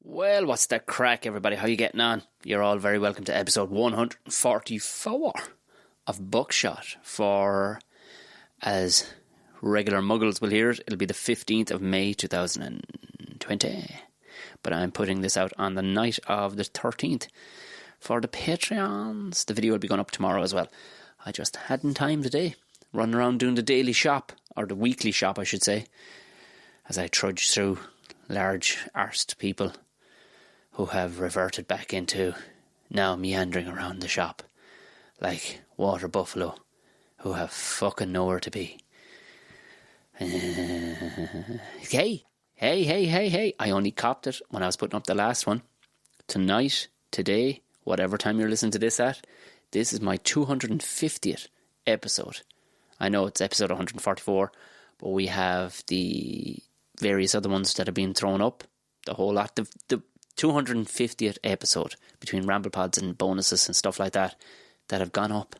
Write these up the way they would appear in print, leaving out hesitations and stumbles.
Well, what's the crack, everybody? How you getting on? You're all very welcome to episode 144 of Buckshot. For, as regular muggles will hear it, it'll be the 15th of May 2020. But I'm putting this out on the night of the 13th for the Patreons. The video will be going up tomorrow as well. I just hadn't time today. Running around doing the daily shop, or the weekly shop I should say, as I trudge through large arsed people who have reverted back into now meandering around the shop like water buffalo who have fucking nowhere to be. Hey, I only copped it when I was putting up the last one. Tonight, today, whatever time you're listening to this at, this is my 250th episode. I know it's episode 144, but we have the various other ones that have been thrown up, the whole lot. The 250th episode, between ramble pods and bonuses and stuff like that have gone up.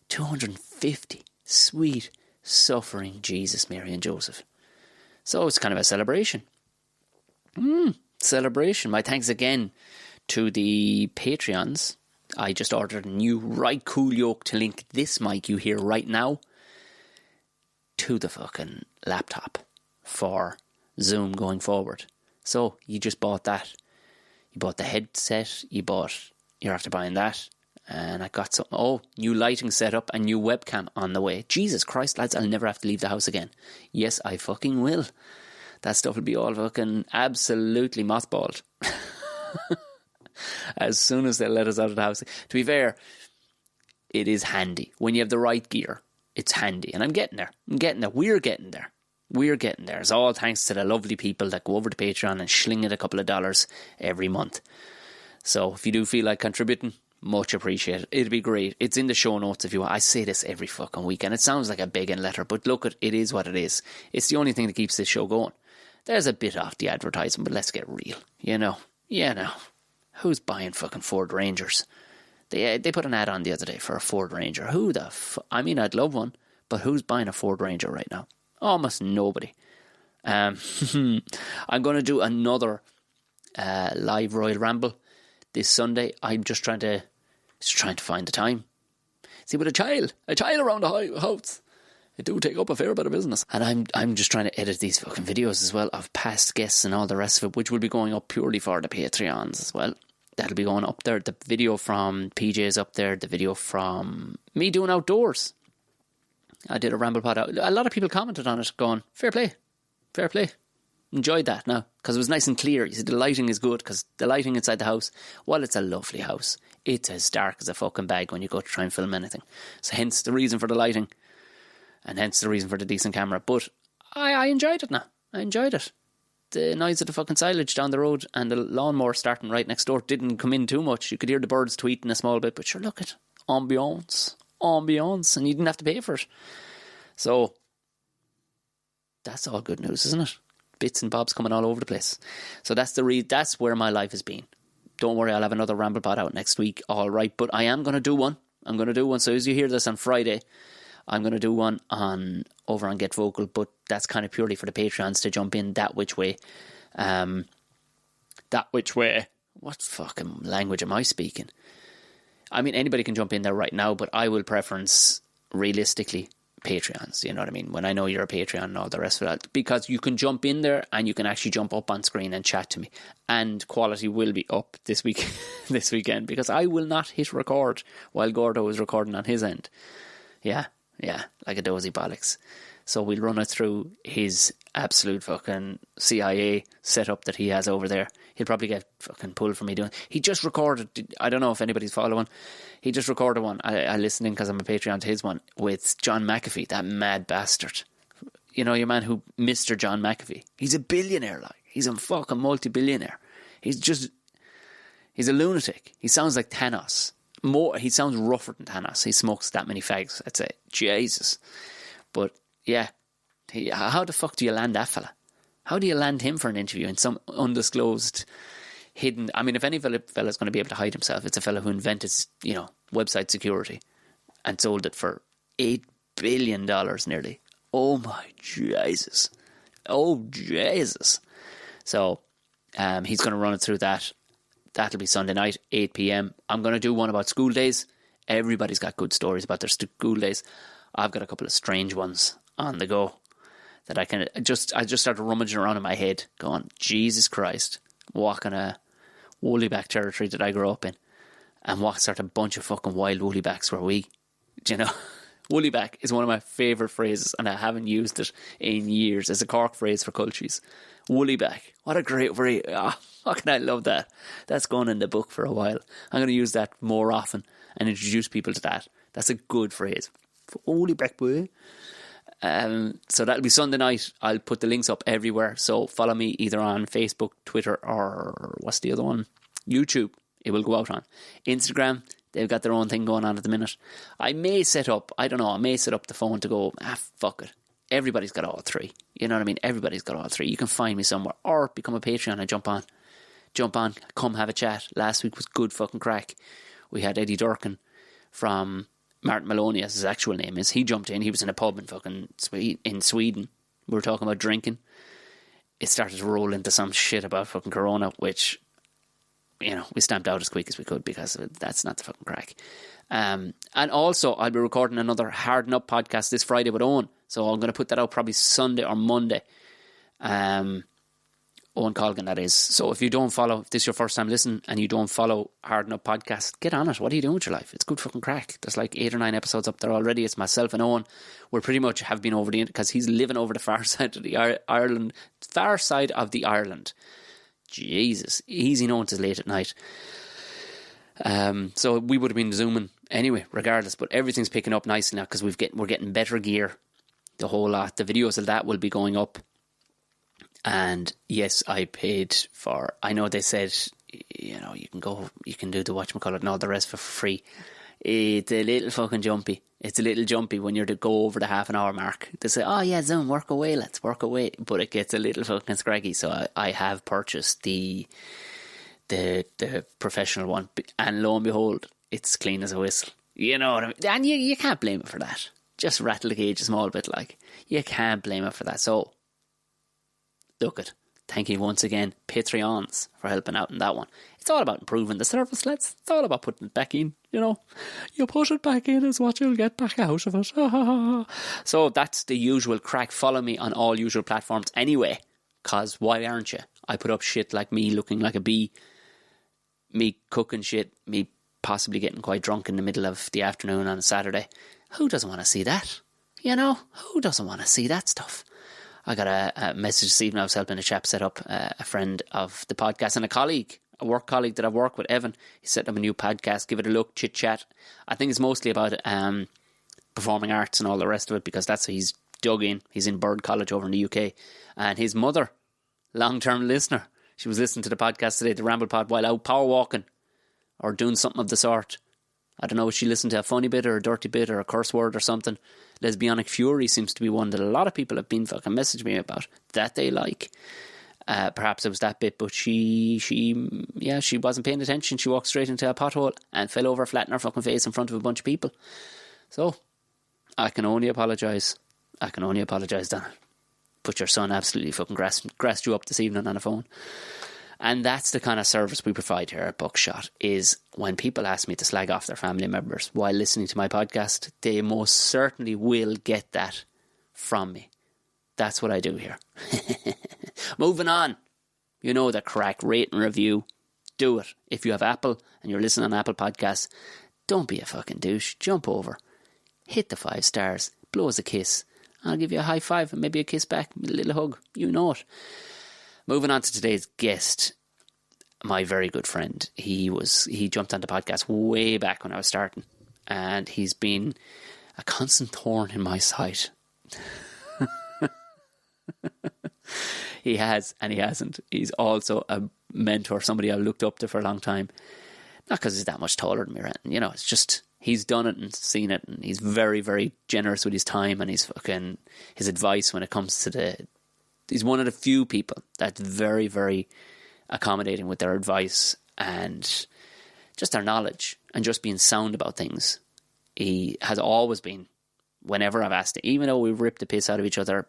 250. Sweet suffering Jesus, Mary and Joseph. So it's kind of a celebration. Celebration. My thanks again to the Patreons. I just ordered a new right cool yoke to link this mic you hear right now to the fucking laptop for Zoom going forward. So you just bought that. You bought the headset, you're after buying that, and I got some, new lighting setup and new webcam on the way. Jesus Christ, lads, I'll never have to leave the house again. Yes, I fucking will. That stuff will be all fucking absolutely mothballed. As soon as they let us out of the house. To be fair, it is handy. When you have the right gear, it's handy. And I'm getting there. We're getting there. It's all thanks to the lovely people that go over to Patreon and sling it a couple of dollars every month. So if you do feel like contributing, much appreciated. It'd be great. It's in the show notes if you want. I say this every fucking week and it sounds like a begging letter, but look, it is what it is. It's the only thing that keeps this show going. There's a bit off the advertising, but let's get real. You know. Who's buying fucking Ford Rangers? They put an ad on the other day for a Ford Ranger. Who the I mean, I'd love one, but who's buying a Ford Ranger right now? Almost nobody. I'm going to do another live Royal Ramble this Sunday. I'm just trying to find the time. See, with a child around the house, it do take up a fair bit of business. And I'm just trying to edit these fucking videos as well of past guests and all the rest of it, which will be going up purely for the Patreons as well. That'll be going up there. The video from PJ is up there. The video from me doing outdoors. I did a ramble pod out. A lot of people commented on it going, fair play. Enjoyed that now, because it was nice and clear. You see, the lighting is good, because the lighting inside the house, well, it's a lovely house. It's as dark as a fucking bag when you go to try and film anything. So hence the reason for the lighting, and hence the reason for the decent camera. But I enjoyed it now. I enjoyed it. The noise of the fucking silage down the road and the lawnmower starting right next door didn't come in too much. You could hear the birds tweeting a small bit, but sure, look at ambience, and you didn't have to pay for it. So that's all good news, isn't it? Bits and bobs coming all over the place. So that's that's where my life has been. Don't worry, I'll have another ramble pod out next week, all right. But I am going to do one. So as you hear this on Friday, I'm going to do one over on Get Vocal, but that's kind of purely for the Patreons to jump in that which way. What fucking language am I speaking? I mean, anybody can jump in there right now, but I will preference, realistically, Patreons. You know what I mean? When I know you're a Patreon and all the rest of that. Because you can jump in there and you can actually jump up on screen and chat to me. And quality will be up this weekend, because I will not hit record while Gordo is recording on his end. Yeah, like a dozy bollocks. So we'll run it through his absolute fucking CIA setup that he has over there. He'll probably get fucking pulled for me doing. He just recorded, I don't know if anybody's following, he just recorded one. I listened in because I'm a Patreon to his one with John McAfee, that mad bastard. You know, your man who, Mr. John McAfee. He's a billionaire, like. He's a fucking multi-billionaire. He's a lunatic. He sounds like Thanos. He sounds rougher than Thanos. He smokes that many fags, I'd say. Jesus. But, yeah. How the fuck do you land that fella? How do you land him for an interview in some undisclosed, hidden... I mean, if any fella's going to be able to hide himself, it's a fella who invented, website security and sold it for $8 billion nearly. Oh, my Jesus. So, He's going to run it through that. That'll be Sunday night, 8 p.m. I'm going to do one about school days. Everybody's got good stories about their school days. I've got a couple of strange ones on the go that I just started rummaging around in my head going, Jesus Christ, what kind of woollyback territory did I grow up in? And what sort of bunch of fucking wild woolybacks were we? Do you know? Woollyback is one of my favourite phrases, and I haven't used it in years. It's a Cork phrase for cultures. Woollyback. What a great phrase. Oh, fucking I love that. That's going in the book for a while. I'm going to use that more often and introduce people to that. That's a good phrase. Woollyback, boy. So that'll be Sunday night. I'll put the links up everywhere. So follow me either on Facebook, Twitter, or what's the other one? YouTube. It will go out on Instagram. They've got their own thing going on at the minute. I may set up the phone to go, fuck it. Everybody's got all three. You know what I mean? Everybody's got all three. You can find me somewhere or become a Patreon and jump on, come have a chat. Last week was good fucking crack. We had Eddie Durkin from Martin Maloney, as his actual name is. He jumped in. He was in a pub in fucking Sweden. We were talking about drinking. It started to roll into some shit about fucking Corona, which, you know, we stamped out as quick as we could because that's not the fucking crack. And also, I'll be recording another Harden Up podcast this Friday with Owen. So I'm going to put that out probably Sunday or Monday. Owen Colgan, that is. So if you don't follow, if this is your first time listening and you don't follow Harden Up podcast, get on it. What are you doing with your life? It's good fucking crack. There's like 8 or 9 episodes up there already. It's myself and Owen. We pretty much have been over the internet because he's living over the far side of the Ireland. Jesus, easy knowing it's late at night. So we would have been zooming anyway, regardless. But everything's picking up nicely now because we're getting better gear. The whole lot. The videos of that will be going up. And yes, I paid for. I know they said, you know, you can do the whatchamacallit and all the rest for free. It's a little fucking jumpy. It's a little jumpy when you're to go over the half an hour mark. They say, oh yeah, Zoom, work away, let's work away. But it gets a little fucking scraggy. So I have purchased the professional one. And lo and behold, it's clean as a whistle. You know what I mean? And you can't blame it for that. Just rattle the cage a small bit, like. You can't blame it for that. So, look it. Thank you once again, Patreons, for helping out in that one. It's all about improving the service, lads. It's all about putting it back in, you know. You put it back in is what you'll get back out of it. So that's the usual crack. Follow me on all usual platforms anyway, because why aren't you? I put up shit like me looking like a bee, me cooking shit, me possibly getting quite drunk in the middle of the afternoon on a Saturday. Who doesn't want to see that? You know, who doesn't want to see that stuff? I got a message this evening. I was helping a chap set up, a friend of the podcast and a work colleague that I've worked with, Evan. He set up a new podcast. Give it a look, chit chat. I think it's mostly about performing arts and all the rest of it because that's what he's dug in. He's in Bird College over in the UK. And his mother, long-term listener, she was listening to the podcast today, the Ramble Pod, while out power walking or doing something of the sort. I don't know if she listened to a funny bit or a dirty bit or a curse word or something. Lesbianic Fury seems to be one that a lot of people have been fucking messaging me about that they like. Perhaps it was that bit, but she wasn't paying attention. She walked straight into a pothole and fell over flat in her fucking face in front of a bunch of people. So, I can only apologise. Donna. But your son absolutely fucking grassed you up this evening on the phone. And that's the kind of service we provide here at Buckshot, is when people ask me to slag off their family members while listening to my podcast, they most certainly will get that from me. That's what I do here. Moving on. You know the crack. Rate and review. Do it. If you have Apple and you're listening on Apple Podcasts, don't be a fucking douche. Jump over. Hit the 5 stars. Blow us a kiss. I'll give you a high five and maybe a kiss back. A little hug. You know it. Moving on to today's guest, my very good friend. He jumped on the podcast way back when I was starting, and he's been a constant thorn in my side. He has, and he hasn't. He's also a mentor, somebody I've looked up to for a long time. Not because he's that much taller than me, right? You know, it's just he's done it and seen it, and he's very, very generous with his time and his advice when it comes to he's one of the few people that's very, very accommodating with their advice and just their knowledge and just being sound about things. He has always been, whenever I've asked him, even though we rip the piss out of each other,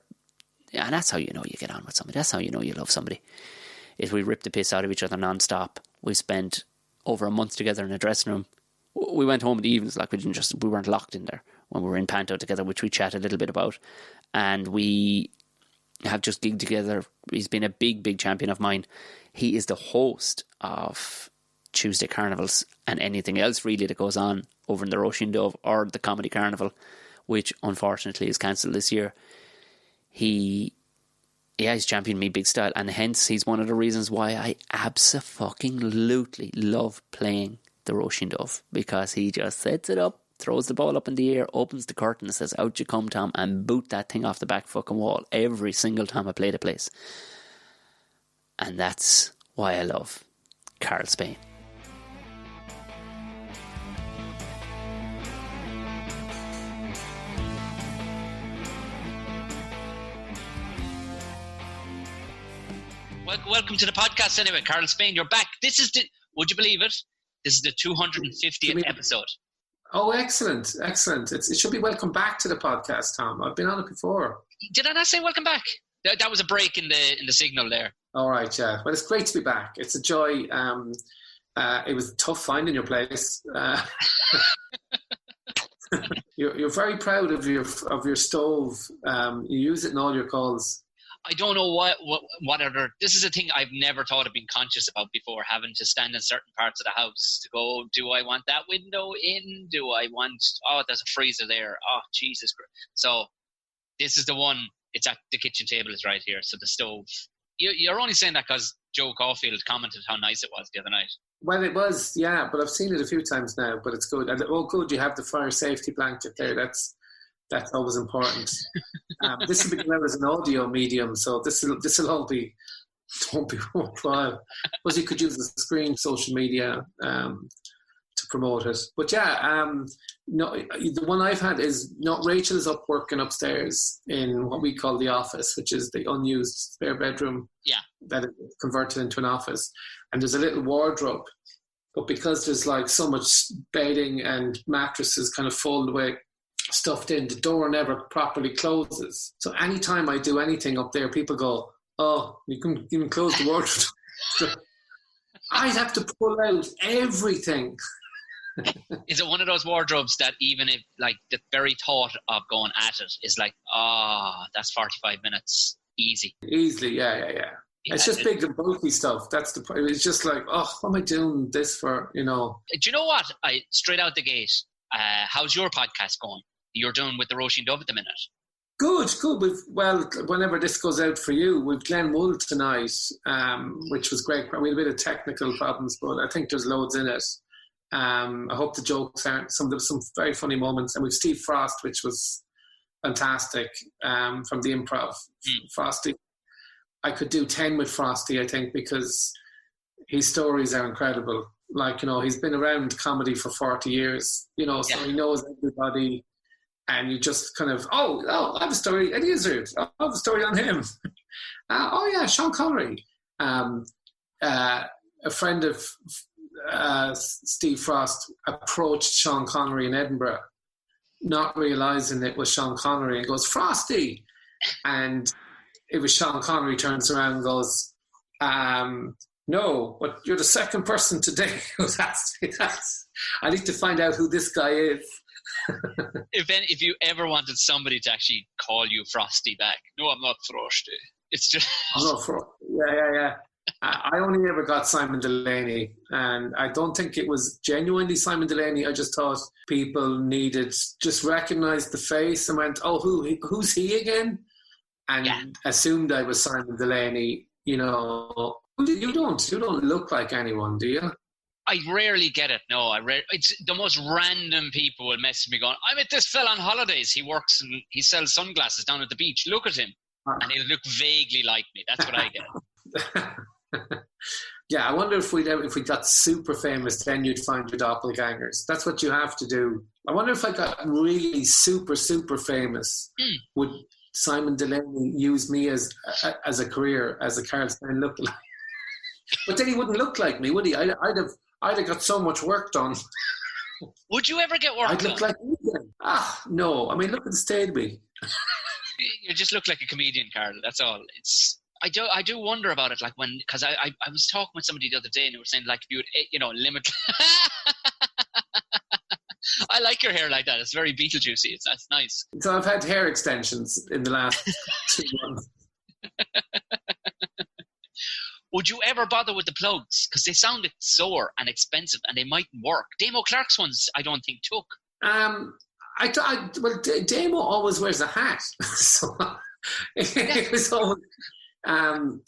and that's how you know you get on with somebody. That's how you know you love somebody. is we rip the piss out of each other non-stop. We spent over a month together in a dressing room. We went home in the evenings, like we weren't locked in there when we were in Panto together, which we chat a little bit about. And we have just gigged together. He's been a big, big champion of mine. He is the host of Tuesday Carnivals and anything else really that goes on over in the Roisin Dubh or the Comedy Carnival, which unfortunately is cancelled this year. He's championed me big style, and hence he's one of the reasons why I abso-fucking-lutely love playing the Roisin Dubh, because he just sets it up, throws the ball up in the air, opens the curtain and says, out you come, Tom, and boot that thing off the back fucking wall every single time I play the place. And that's why I love Karl Spain. Welcome to the podcast anyway, Karl Spain. You're back. Would you believe it? This is the 250th episode. Oh, excellent. It should be welcome back to the podcast, Tom. I've been on it before. Did I not say welcome back? That was a break in the signal there. All right, yeah. Well, it's great to be back. It's a joy. It was tough finding your place. You're very proud of your stove. You use it in all your calls. I don't know what other. This is a thing I've never thought of being conscious about before, having to stand in certain parts of the house to go, do I want that window in? Do I want, there's a freezer there. Oh, Jesus Christ. So this is the one, it's at the kitchen table is right here. So the stove, you're only saying that because Joe Caulfield commented how nice it was the other night. Well, it was, yeah, but I've seen it a few times now, but it's good. And good, you have the fire safety blanket there. That's always important. This will be out as an audio medium, so this will all be won't be worthwhile. But you could use the screen, social media, to promote it. But yeah, no, the one I've had is not. Rachel is up working upstairs in what we call the office, which is the unused spare bedroom. Yeah, that is converted into an office, and there's a little wardrobe. But because there's like so much bedding and mattresses kind of folded away, stuffed in, the door never properly closes. So anytime I do anything up there, people go, oh, you can even close the wardrobe. So I'd have to pull out everything. Is it one of those wardrobes that even if like the very thought of going at it is like, that's 45 minutes easily, yeah. It's just big and bulky stuff. That's the point. It's just like, what am I doing this for, Do you know what? Straight out the gate, how's your podcast going? You're doing with the Roisin Dubh at the minute. Good. Whenever this goes out for you, with Glenn Wool tonight, which was great. We had a bit of technical problems, but I think there's loads in it. I hope the jokes aren't some very funny moments. And with Steve Frost, which was fantastic, from the improv. Frosty. I could do 10 with Frosty, I think, because his stories are incredible. Like, he's been around comedy for 40 years, so he knows everybody. And you just kind of, I have a story, Eddie Izzard. I have a story on him. Sean Connery. A friend of Steve Frost approached Sean Connery in Edinburgh, not realising it was Sean Connery, and goes, Frosty! And it was Sean Connery turns around and goes, no, but you're the second person today who's asked me that. I need to find out who this guy is. If you ever wanted somebody to actually call you Frosty back, no, I'm not Frosty. It's just I'm not Frosty. Yeah. I only ever got Simon Delaney, and I don't think it was genuinely Simon Delaney. I just thought people needed just recognise the face and went, who's he again? And assumed I was Simon Delaney. You don't look like anyone, do you? I rarely get it. No, it's the most random people will message me going, I met this fella on holidays. He works and he sells sunglasses down at the beach. Look at him. And he'll look vaguely like me. That's what I get. Yeah, I wonder if we got super famous, then you'd find your doppelgangers. That's what you have to do. I wonder if I got really super, super famous, would Simon Delaney use me as a career, as a Karl Spain lookalike? But then he wouldn't look like me, would he? I'd have got so much work done. Would you ever get work done? I'd look like me then. No. I mean, look at the state of me. You just look like a comedian, Karl. That's all. I do wonder about it, like because I was talking with somebody the other day and they were saying like if you would limit. I like your hair like that. It's very Beetlejuicy. That's nice. So I've had hair extensions in the last 2 months. Would you ever bother with the plugs? Because they sounded sore and expensive and they mightn't work. Damo Clark's ones I don't think took. Well, Damo always wears a hat, so it was always.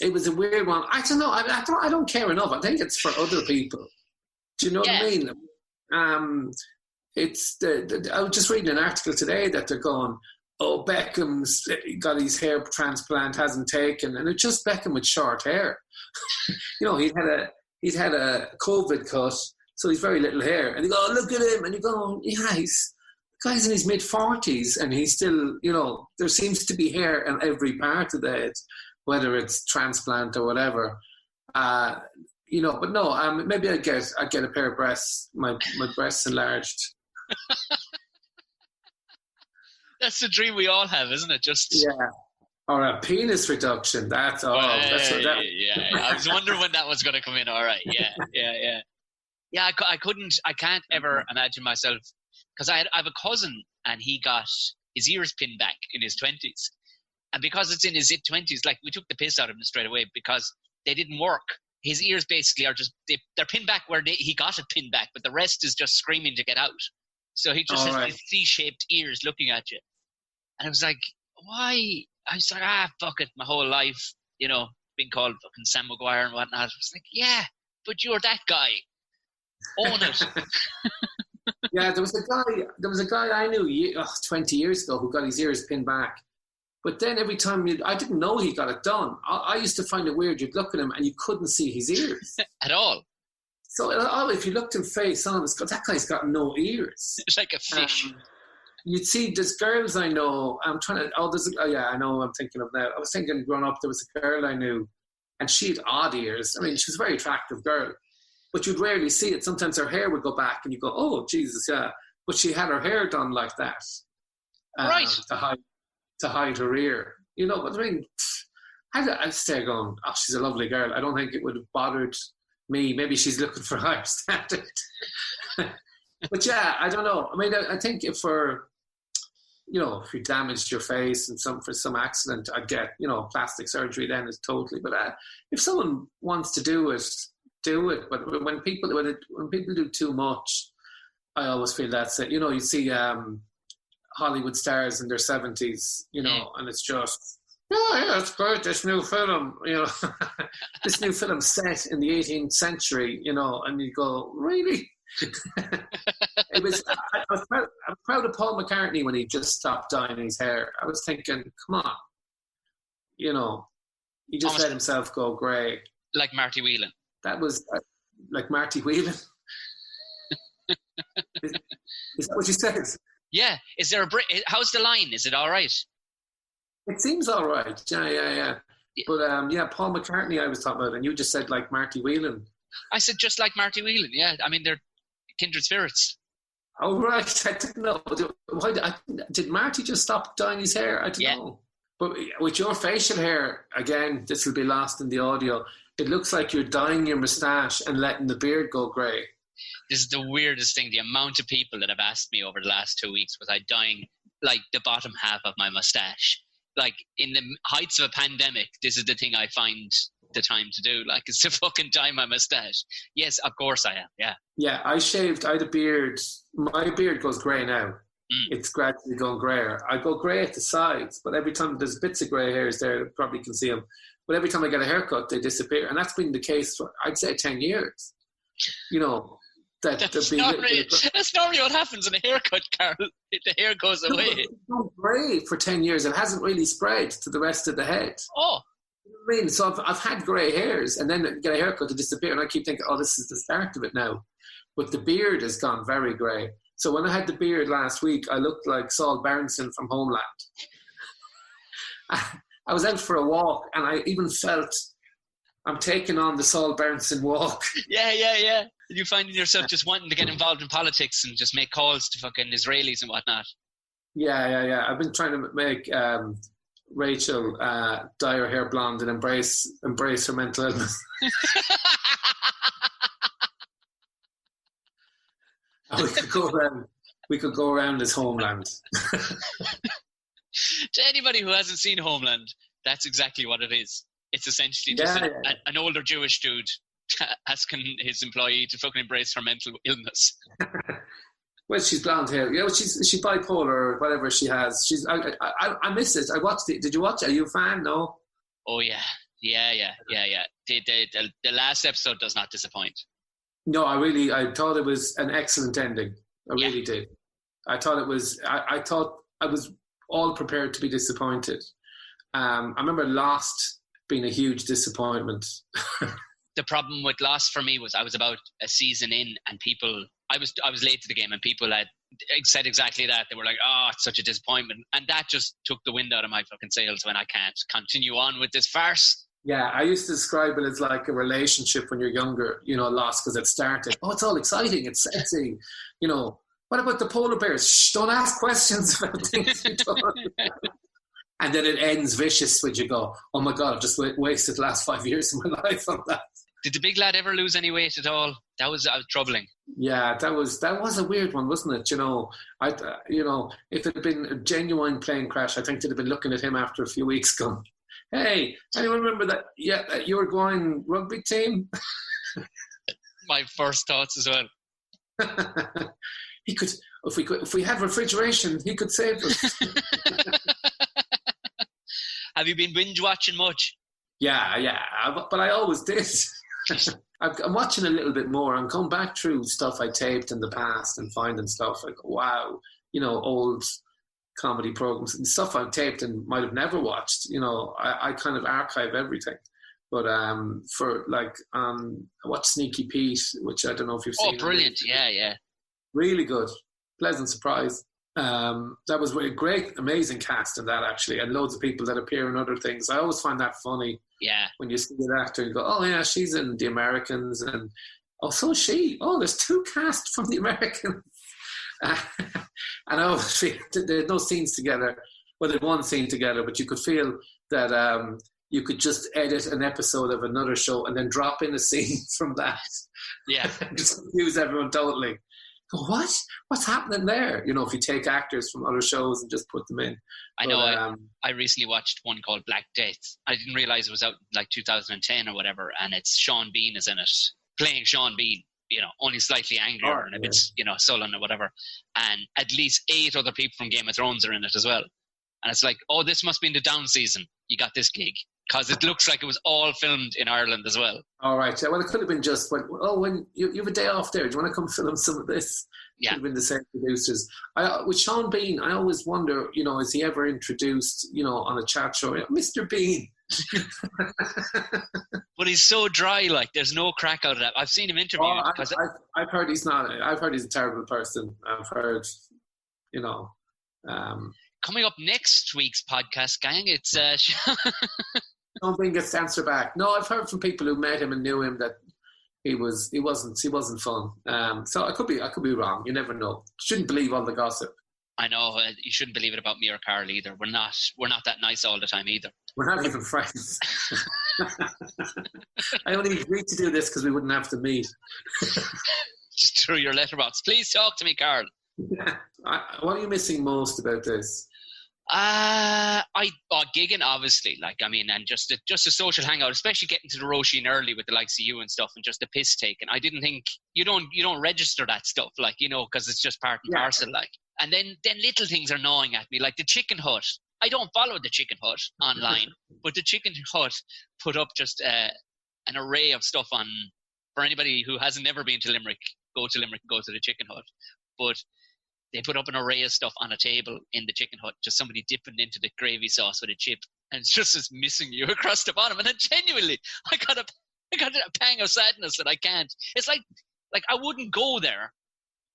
It was a weird one. I don't know. I don't care enough. I think it's for other people. Do you know what I mean? It's I was just reading an article today that they're going, oh, Beckham's got his hair transplant, hasn't taken, and it's just Beckham with short hair. He'd had a COVID cut, so he's very little hair, and you go, oh, look at him, and you go, yeah, the guy's in his mid-40s, and he's still, there seems to be hair on every part of the head, whether it's transplant or whatever. But no, maybe I'd get a pair of breasts, my breasts enlarged. That's the dream we all have, isn't it? Or a penis reduction. That's all. Yeah. I was wondering when that was going to come in. All right. Yeah. Yeah, I can't ever imagine myself, because I have a cousin and he got his ears pinned back in his 20s. And because it's in his 20s, like we took the piss out of him straight away because they didn't work. His ears basically are just, they're pinned back where he got it pinned back, but the rest is just screaming to get out. So he just has these C-shaped ears looking at you. And I was like, why? I was like, fuck it, my whole life, being called fucking Sam Maguire and whatnot. I was like, yeah, but you're that guy. Own it. Yeah, there was a guy I knew 20 years ago who got his ears pinned back. But then every time I didn't know he got it done. I used to find it weird. You'd look at him and you couldn't see his ears. At all. So if you looked him face on, that guy's got no ears. It's like a fish. You'd see, there's girls I know, I know I'm thinking of now. I was thinking growing up, there was a girl I knew and she had odd ears. I mean, she was a very attractive girl, but you'd rarely see it. Sometimes her hair would go back and you go, oh, Jesus, yeah. But she had her hair done like that. Right. To hide her ear. But I mean, I'd stay going, oh, she's a lovely girl. I don't think it would have bothered me. Maybe she's looking for a higher standard. But yeah, I don't know. I mean, I think if you damaged your face and for some accident, I'd get, plastic surgery then is totally. But if someone wants to do it, do it. But when people do too much, I always feel that's it. You see Hollywood stars in their 70s, and it's just, yeah, it's great, this new film, this new film set in the 18th century, and you go, really? I was proud of Paul McCartney when he just stopped dyeing his hair. I was thinking, come on, he just let himself go grey. Like Marty Whelan. That was like Marty Whelan. Is that what you said? Yeah. Is there a break? How's the line? Is it all right? It seems all right. Yeah. But Paul McCartney I was talking about, and you just said like Marty Whelan. I said just like Marty Whelan, yeah. I mean, they're kindred spirits. Oh, right. I didn't know. Did Marty just stop dyeing his hair? I don't know. But with your facial hair, again, this will be lost in the audio, it looks like you're dyeing your moustache and letting the beard go grey. This is the weirdest thing. The amount of people that have asked me over the last 2 weeks, was I dyeing like the bottom half of my moustache? Like in the heights of a pandemic, this is the thing I find the time to do. Like, is to fucking dye my moustache. Yes, of course I am. Yeah. Yeah, I had a beard. My beard goes grey now. It's gradually going greyer. I go grey at the sides, but every time there's bits of grey hairs there, you probably can see them. But every time I get a haircut, they disappear. And that's been the case for, I'd say, 10 years. That's normally what happens in a haircut, Karl. The hair goes away. It's gone grey for 10 years. It hasn't really spread to the rest of the head. Oh. You know what I mean? So I've had grey hairs and then get a haircut to disappear. And I keep thinking, oh, this is the start of it now. But the beard has gone very grey. So when I had the beard last week, I looked like Saul Berenson from Homeland. I was out for a walk and I even felt I'm taking on the Saul Berenson walk. Yeah. You finding yourself just wanting to get involved in politics and just make calls to fucking Israelis and whatnot. Yeah. I've been trying to make Rachel dye her hair blonde and embrace her mental illness. And we could go around his homeland. To anybody who hasn't seen Homeland, that's exactly what it is. It's essentially just an older Jewish dude asking his employee to fucking embrace her mental illness. Well, she's blonde hair. Yeah, she's bipolar or whatever she has. I miss it. I watched it. Did you watch it? Are you a fan? No? Oh, yeah. The last episode does not disappoint. No, I thought it was an excellent ending. I really did. I thought it was, I thought I was all prepared to be disappointed. I remember Lost being a huge disappointment. The problem with Lost for me was I was about a season in and I was late to the game and people had said exactly that. They were like, oh, it's such a disappointment. And that just took the wind out of my fucking sails when I can't continue on with this farce. Yeah, I used to describe it as like a relationship when you're younger, Lost, because it started. Oh, it's all exciting. It's sexy. What about the polar bears? Shh, don't ask questions about things you don't. And then it ends vicious when you go, oh my God, I've just wasted the last 5 years of my life on that. Did the big lad ever lose any weight at all? That was troubling. Yeah, that was a weird one, wasn't it? If it had been a genuine plane crash, I think they'd have been looking at him after a few weeks going, hey, anyone remember that? Yeah, you were going rugby team? My first thoughts as well. He could, if we had refrigeration, he could save us. Have you been binge watching much? Yeah, but I always did. I'm watching a little bit more. I'm going back through stuff I taped in the past and finding stuff like, wow, old comedy programs and stuff I've taped and might have never watched. I kind of archive everything. But I watched Sneaky Pete, which I don't know if you've seen. Oh, brilliant! Yeah. Really good, pleasant surprise. That was a great, amazing cast in that actually, and loads of people that appear in other things. I always find that funny. Yeah. When you see an actor and go, oh yeah, she's in The Americans, and oh, so is she. Oh, there's two cast from The Americans. And I always feel there's no scenes together. Well, there's one scene together, but you could feel that you could just edit an episode of another show and then drop in a scene from that. Yeah. Just confuse everyone totally. Go, what? What's happening there? If you take actors from other shows and just put them in. I know. I recently watched one called Black Death. I didn't realize it was out like 2010 or whatever, and it's Sean Bean is in it, playing Sean Bean. Only slightly angrier and a bit, sullen or whatever. And at least 8 other people from Game of Thrones are in it as well. And it's like, oh, this must be in the down season. You got this gig. Because it looks like it was all filmed in Ireland as well. All right. Well, it could have been just, when you have a day off there, do you want to come film some of this? Yeah. Could have been the same producers. With Sean Bean, I always wonder, is he ever introduced, on a chat show? Mr. Bean. But he's so dry, like, there's no crack out of that. I've seen him interviewed. I've heard he's not. I've heard he's a terrible person. I've heard, Coming up next week's podcast, gang, it's... Don't bring gets to answer back. No, I've heard from people who met him and knew him that he wasn't fun. So I could be wrong. You never know. Shouldn't believe all the gossip. I know. You shouldn't believe it about me or Karl either. We're not that nice all the time either. We're not even friends. I only agreed to do this because we wouldn't have to meet. Just through your letterbox. Please talk to me, Karl. What are you missing most about this? Gigging, obviously, and just a social hangout, especially getting to the Roisin early with the likes of you and stuff, and just the piss taking. I didn't think you don't register that stuff, because it's just part and parcel, And then little things are gnawing at me, like the Chicken Hut. I don't follow the Chicken Hut online, but the Chicken Hut put up just an array of stuff on. For anybody who hasn't never been to Limerick, go to Limerick and go to the Chicken Hut. But they put up an array of stuff on a table in the Chicken Hut, just somebody dipping into the gravy sauce with a chip, and it's just as missing you across the bottom. And then genuinely, I got a pang of sadness that I can't. It's like I wouldn't go there.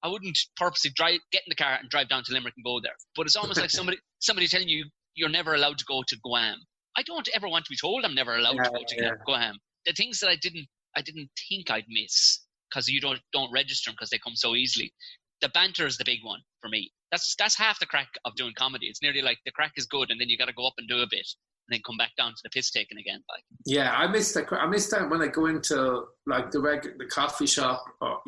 I wouldn't purposely get in the car and drive down to Limerick and go there. But it's almost like somebody telling you you're never allowed to go to Guam. I don't ever want to be told I'm never allowed to go to Guam. The things that I didn't think I'd miss because you don't register them because they come so easily. The banter is the big one for me. That's half the crack of doing comedy. It's nearly like the crack is good, and then you got to go up and do a bit, and then come back down to the piss taking again. Like, yeah, I miss that when I go into like the coffee shop, or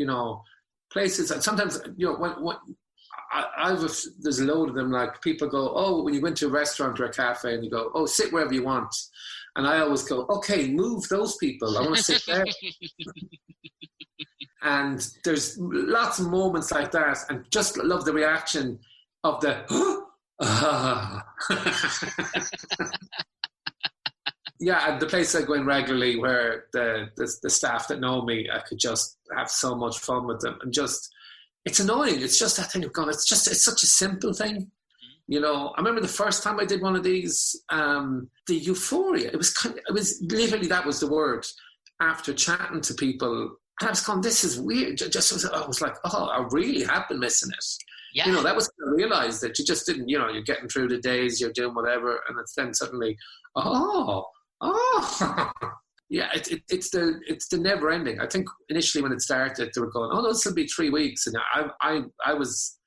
places. And sometimes when there's a load of them. Like people go, oh, when you go into a restaurant or a cafe, and you go, oh, sit wherever you want, and I always go, okay, move those people. I want to sit there. And there's lots of moments like that, and just love the reaction of the yeah, and the place I go in regularly, where the staff that know me, I could just have so much fun with them, and just it's annoying. It's just that thing of going. It's such a simple thing. I remember the first time I did one of these, the euphoria. It was literally, that was the word. After chatting to people, and I was going, this is weird. I was like, oh, I really have been missing it. Yeah. That was when I realised that you just didn't, you're getting through the days, you're doing whatever, and it's then suddenly, oh. Yeah, it's the never ending. I think initially when it started, they were going, oh, no, this will be 3 weeks. And I was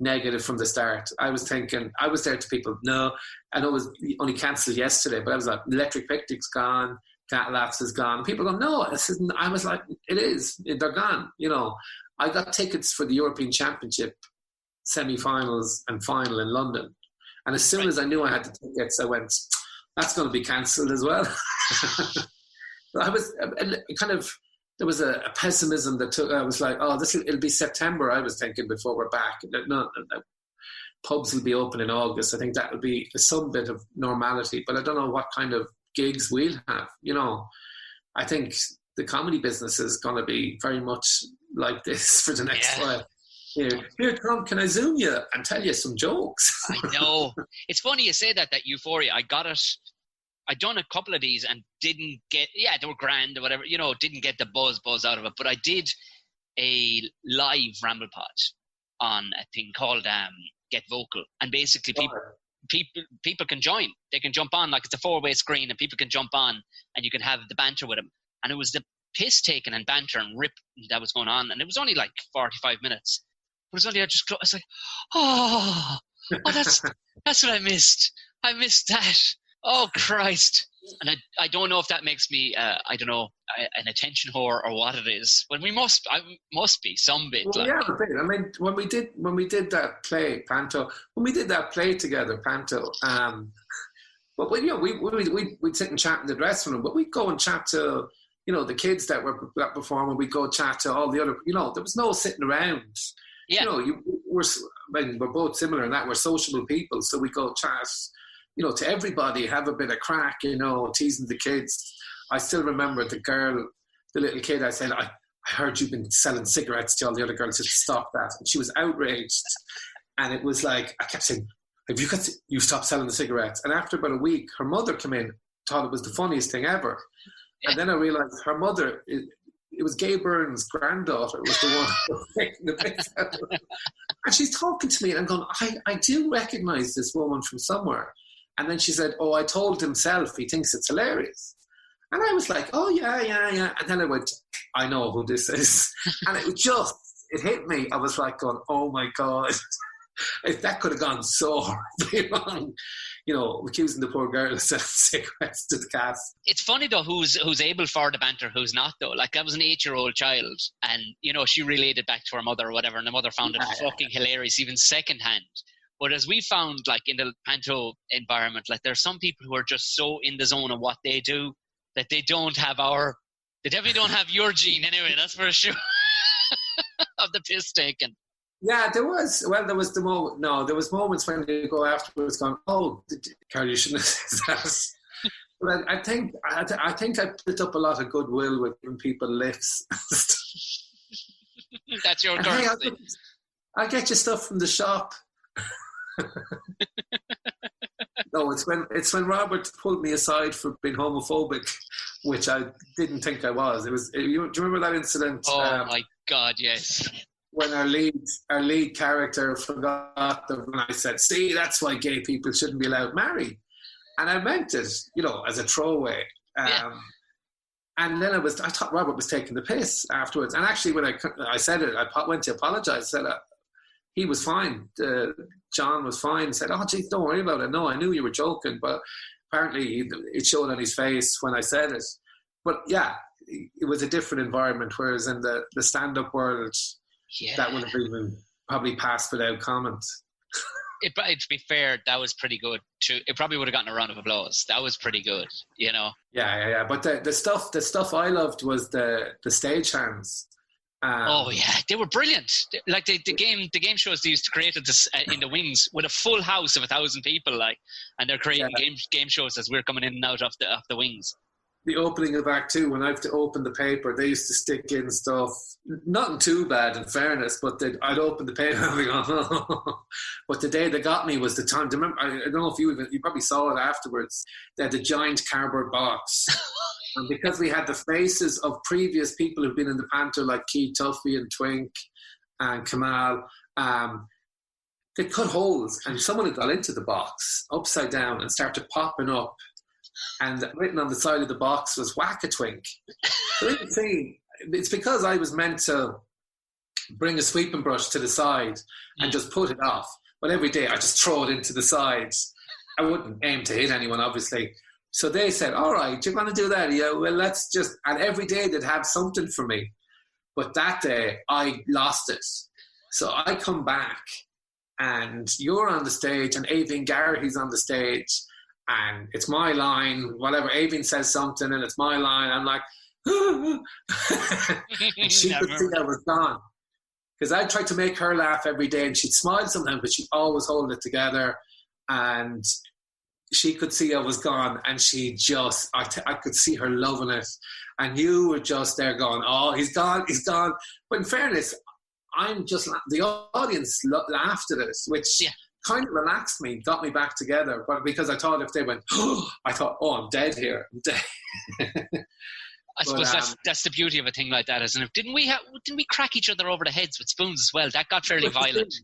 negative from the start. I was thinking, I was there to people, no, I know it was only cancelled yesterday, but I was like, Electric Picnic's gone, Cat Laughs is gone. And people go, no, this isn't. I was like, it is. They're gone. I got tickets for the European Championship semi-finals and final in London. And as soon as I knew I had the tickets, I went, that's going to be cancelled as well. I was there was a pessimism that took. I was like, oh, it'll be September. I was thinking before we're back. No, pubs will be open in August. I think that will be some bit of normality, but I don't know what kind of gigs we'll have. I think the comedy business is going to be very much like this for the next while. Here, Tom, can I Zoom you and tell you some jokes? I know. It's funny you say that euphoria. I got it. I done a couple of these and didn't get, they were grand or whatever, didn't get the buzz out of it. But I did a live Ramble Pod on a thing called Get Vocal. And basically people can join. They can jump on, like it's a 4-way screen, and people can jump on and you can have the banter with them. And it was the piss taking and banter and rip that was going on. And it was only like 45 minutes. But it was only, I was like, oh, that's what I missed. I missed that. Oh, Christ. And I don't know if that makes me, an attention whore or what it is. But I must be some bit. Well, yeah, a bit. I mean, when we did that play, Panto, together, Panto, but we'd sit and chat in the dressing room, but we'd go and chat to, the kids that were performing, we'd go chat to all the other, there was no sitting around. Yeah. We're both similar in that we're sociable people, so we go chat, to everybody, have a bit of crack, teasing the kids. I still remember the little kid, I said, I heard you've been selling cigarettes to all the other girls, just stop that. And she was outraged. And it was like, I kept saying, you stopped selling the cigarettes. And after about a week, her mother came in, thought it was the funniest thing ever. Yeah. And then I realised her mother, it was Gay Byrne's granddaughter was the one who was taking the piss out of her. And she's talking to me and I'm going, I do recognise this woman from somewhere. And then she said, oh, I told himself he thinks it's hilarious. And I was like, oh, yeah. And then I went, I know who this is. And it hit me. I was like going, oh my God. If that could have gone so wrong, accusing the poor girl of selling cigarettes to the cast. It's funny though, who's able for the banter, who's not though. Like that was an 8-year-old child, and she relayed it back to her mother or whatever, and the mother found it fucking hilarious, even secondhand. But as we found, like in the panto environment, like there's some people who are just so in the zone of what they do that they definitely don't have your gene anyway. That's for sure. Of the piss taking. Yeah, there was. Well, there was there was moments when you go afterwards going, oh, Karl, you shouldn't have said that. But I think I built up a lot of goodwill with giving people lifts. That's your currency. Hey, I'll get you stuff from the shop. No, it's when Robert pulled me aside for being homophobic, which I didn't think I was. Do you remember that incident? Oh my God, yes. When our lead character forgot when I said, see, that's why gay people shouldn't be allowed to marry. And I meant it, as a throwaway. And then I thought Robert was taking the piss afterwards. And actually when I said it, I went to apologise. I said, he was fine. John was fine. Said, "Oh, geez, don't worry about it. No, I knew you were joking," but apparently it showed on his face when I said it. But yeah, it was a different environment. Whereas in the stand-up world, that would have been probably passed without comment. To be fair, that was pretty good too. It probably would have gotten a round of applause. That was pretty good, you know. Yeah. But the stuff I loved was the stagehands. Oh yeah, they were brilliant. Like the game shows they used to create this in the wings with a full house of 1,000 people, like, and they're creating game shows as we're coming in and out of the wings. The opening of Act 2, when I have to open the paper, they used to stick in stuff, nothing too bad in fairness, but I'd open the paper and be going, oh. But the day they got me was the time. Do you remember, I don't know if you probably saw it afterwards. They had the giant cardboard box. And because we had the faces of previous people who've been in the panto, like Keith Tuffy and Twink and Kamal, they cut holes, and someone had got into the box upside down and started popping up. And written on the side of the box was "Whack a Twink." So you can see, it's because I was meant to bring a sweeping brush to the side and just put it off. But every day I just throw it into the sides. I wouldn't aim to hit anyone, obviously. So they said, "All right, you're going to do that? Yeah, well, let's just..." And every day they'd have something for me. But that day I lost it. So I come back and you're on the stage and Avian Garrity's on the stage. And it's my line, whatever. Avian says something and it's my line. I'm like, and she could see I was gone. Because I tried to make her laugh every day and she'd smile sometimes, but she'd always hold it together. And she could see I was gone. And she just, I could see her loving it. And you were just there going, "Oh, he's gone. But in fairness, the audience laughed at it, which... kind of relaxed me, got me back together. But because I thought if they went, I thought, I'm dead here. I'm dead. I suppose that's the beauty of a thing like that, isn't it? Didn't we crack each other over the heads with spoons as well? That got fairly violent.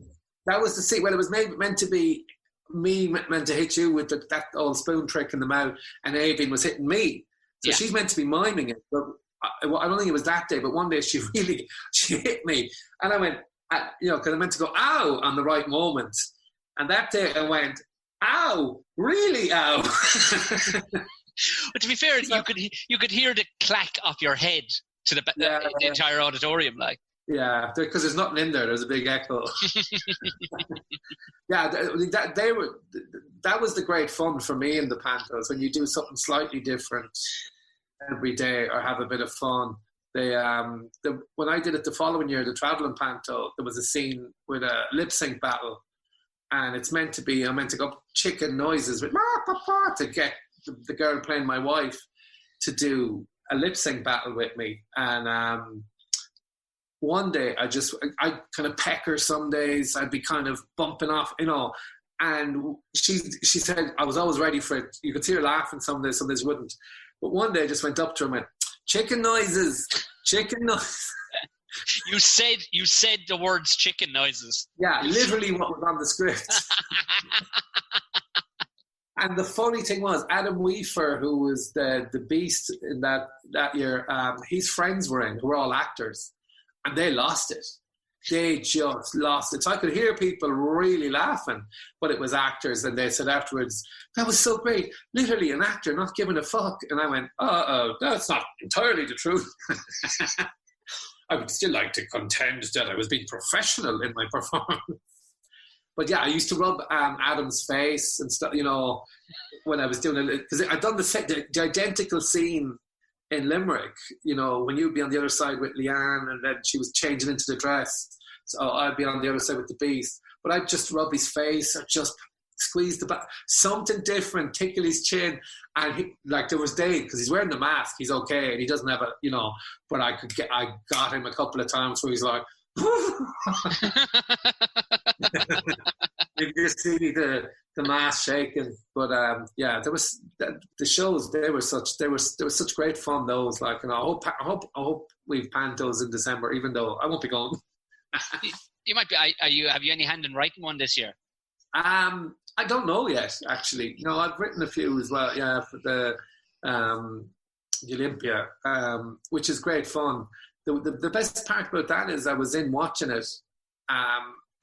That was the scene. Well, it was meant to be me meant to hit you with that old spoon trick in the mouth, and Avian was hitting me. So she's meant to be miming it. But I don't think it was that day. But one day she hit me, and I went, because I meant to go ow on the right moment. And that day I went, "Ow, really ow." But to be fair, you could hear the clack off your head to the entire auditorium, like. Yeah, because there's nothing in there. There's a big echo. That was the great fun for me in the pantos, when you do something slightly different every day or have a bit of fun. When I did it the following year, the travelling panto, there was a scene with a lip sync battle. And it's meant to be, I'm meant to go chicken noises with to get the girl playing my wife to do a lip sync battle with me. And one day I kind of peck her some days. I'd be kind of bumping off, and she said I was always ready for it. You could see her laughing some days wouldn't. But one day I just went up to her and went, chicken noises. You said the words chicken noises. Yeah, literally what was on the script. And the funny thing was, Adam Weaver, who was the beast in that year, his friends were in, who were all actors, and they lost it. They just lost it. So I could hear people really laughing, but it was actors, and they said afterwards, "That was so great. Literally an actor not giving a fuck." And I went, that's not entirely the truth. I would still like to contend that I was being professional in my performance. But yeah, I used to rub Adam's face and stuff, when I was doing it. Because I'd done the identical scene in Limerick, when you'd be on the other side with Leanne and then she was changing into the dress. So I'd be on the other side with the beast. But I'd just rub his face or just squeeze the back, something different, tickle his chin. And there was days, because he's wearing the mask, he's okay, and he doesn't have but I got him a couple of times where he's like, you just see the mask shaking. But there was the shows. They were such great fun. Those I hope we've pantos in December, even though I won't be going. You might be. Have you any hand in writing one this year? I don't know yet, actually. I've written a few as well, for the Olympia, which is great fun. The best part about that is I was in watching it,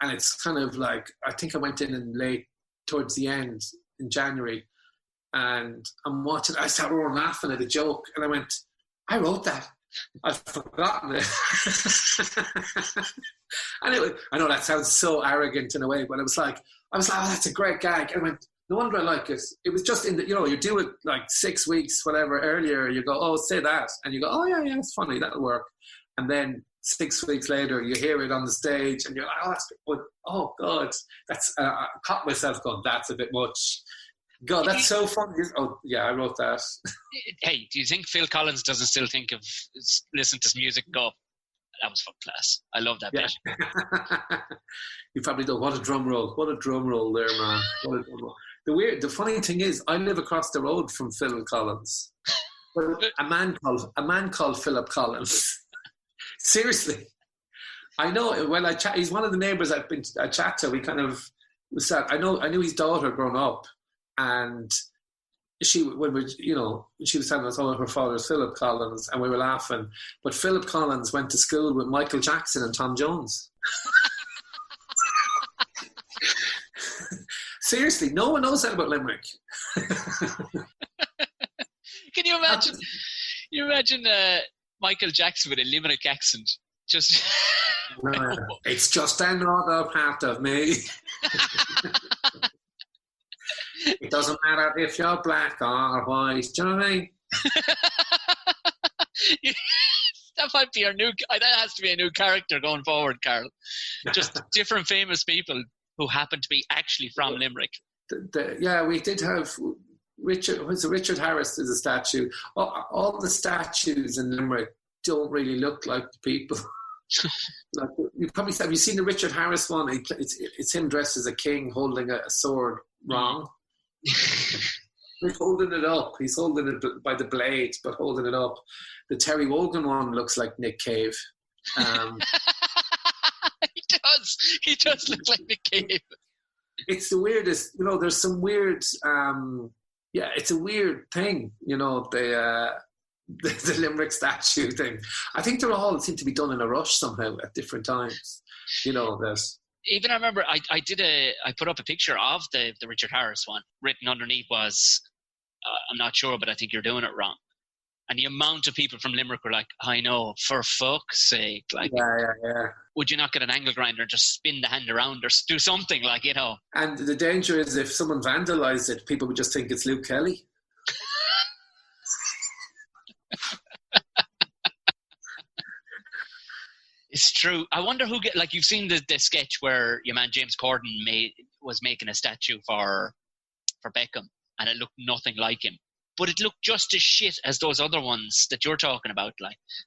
and it's kind of like, I think I went in late, towards the end in January, and I'm watching, I started laughing at a joke, and I went, I wrote that. I've forgotten it. Anyway, I know that sounds so arrogant in a way, but I was like, oh, that's a great gag. And I went, no wonder I like it. It was just in the, you do it like 6 weeks, whatever, earlier. You go, oh, say that. And you go, oh, yeah, it's funny. That'll work. And then 6 weeks later, you hear it on the stage and you're like, oh, that's good. Oh, God. That's, I caught myself going, that's a bit much. God, that's so funny. Oh, yeah, I wrote that. Hey, do you think Phil Collins doesn't still think of, listen to his music and go, that was fucking class. I love that bit. You probably don't. What a drum roll. What a drum roll there, man. What a drum roll. The funny thing is, I live across the road from Phil Collins. A man called Philip Collins. Seriously. I know, when I chat, he's one of the neighbours I chat to. We kind of was sad. I knew his daughter growing up, and she was telling us, her father's Philip Collins, and we were laughing. But Philip Collins went to school with Michael Jackson and Tom Jones. Seriously, no one knows that about Limerick. Can you imagine? You imagine Michael Jackson with a Limerick accent, just. It's just another part of me. It doesn't matter if you're black or white. Do you know what I mean? That might be that has to be a new character going forward, Karl. Just different famous people who happen to be actually from Limerick. We did have Richard Harris is a statue. All the statues in Limerick don't really look like the people. Like, have you seen the Richard Harris one? It's him dressed as a king holding a sword wrong. He's holding it up. He's holding it by the blade, but holding it up. The Terry Wogan one looks like Nick Cave. He does look like Nick Cave. It's the weirdest. There's some weird. It's a weird thing. The Limerick statue thing. I think they all seem to be done in a rush somehow at different times. This. Even I remember I put up a picture of the Richard Harris one. Written underneath was, I'm not sure, but I think you're doing it wrong. And the amount of people from Limerick were like, I know, for fuck's sake. Like, yeah. Would you not get an angle grinder and just spin the hand around or do something, And the danger is if someone vandalised it, people would just think it's Luke Kelly. It's true. I wonder who you've seen the sketch where your man James Corden was making a statue for Beckham, and it looked nothing like him, but it looked just as shit as those other ones that you're talking about.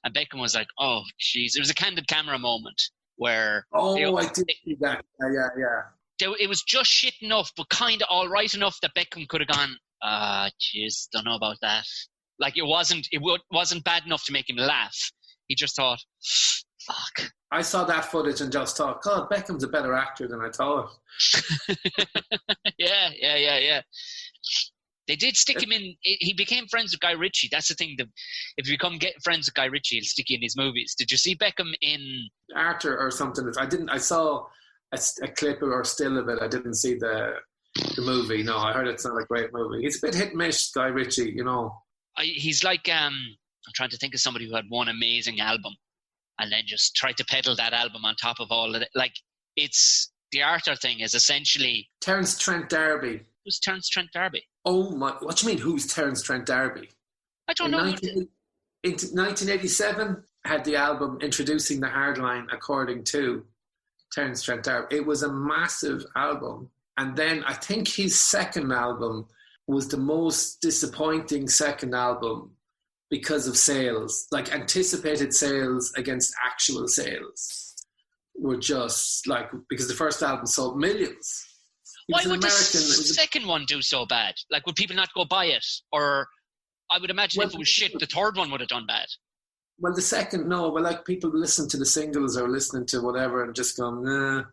And Beckham was like, "Oh, jeez!" It was a candid camera moment where I did see that. Yeah. It was just shit enough, but kind of all right enough that Beckham could have gone, jeez, don't know about that. It wasn't bad enough to make him laugh. He just thought, fuck. I saw that footage and just thought, God, Beckham's a better actor than I thought. Yeah. They did stick him in. He became friends with Guy Ritchie. That's the thing. If you become friends with Guy Ritchie, he'll stick you in his movies. Did you see Beckham in Arthur or something? I didn't. I saw a clip or still of it. I didn't see the movie. No, I heard it's not a great movie. It's a bit hit and miss, Guy Ritchie. He's like I'm trying to think of somebody who had one amazing album and then just tried to peddle that album on top of all of it. It's the Arthur thing is essentially Terence Trent D'Arby. Who's Terence Trent D'Arby? Oh my! What do you mean? Who's Terence Trent D'Arby? I don't know. In 1987, had the album Introducing the Hardline According to Terence Trent D'Arby. It was a massive album, and then I think his second album was the most disappointing second album because of sales, anticipated sales against actual sales were just because the first album sold millions. Why would the second one do so bad? Would people not go buy it? Or I would imagine if it was shit, the third one would have done bad. Well, the second, no. Well, people listen to the singles or listening to whatever and just going,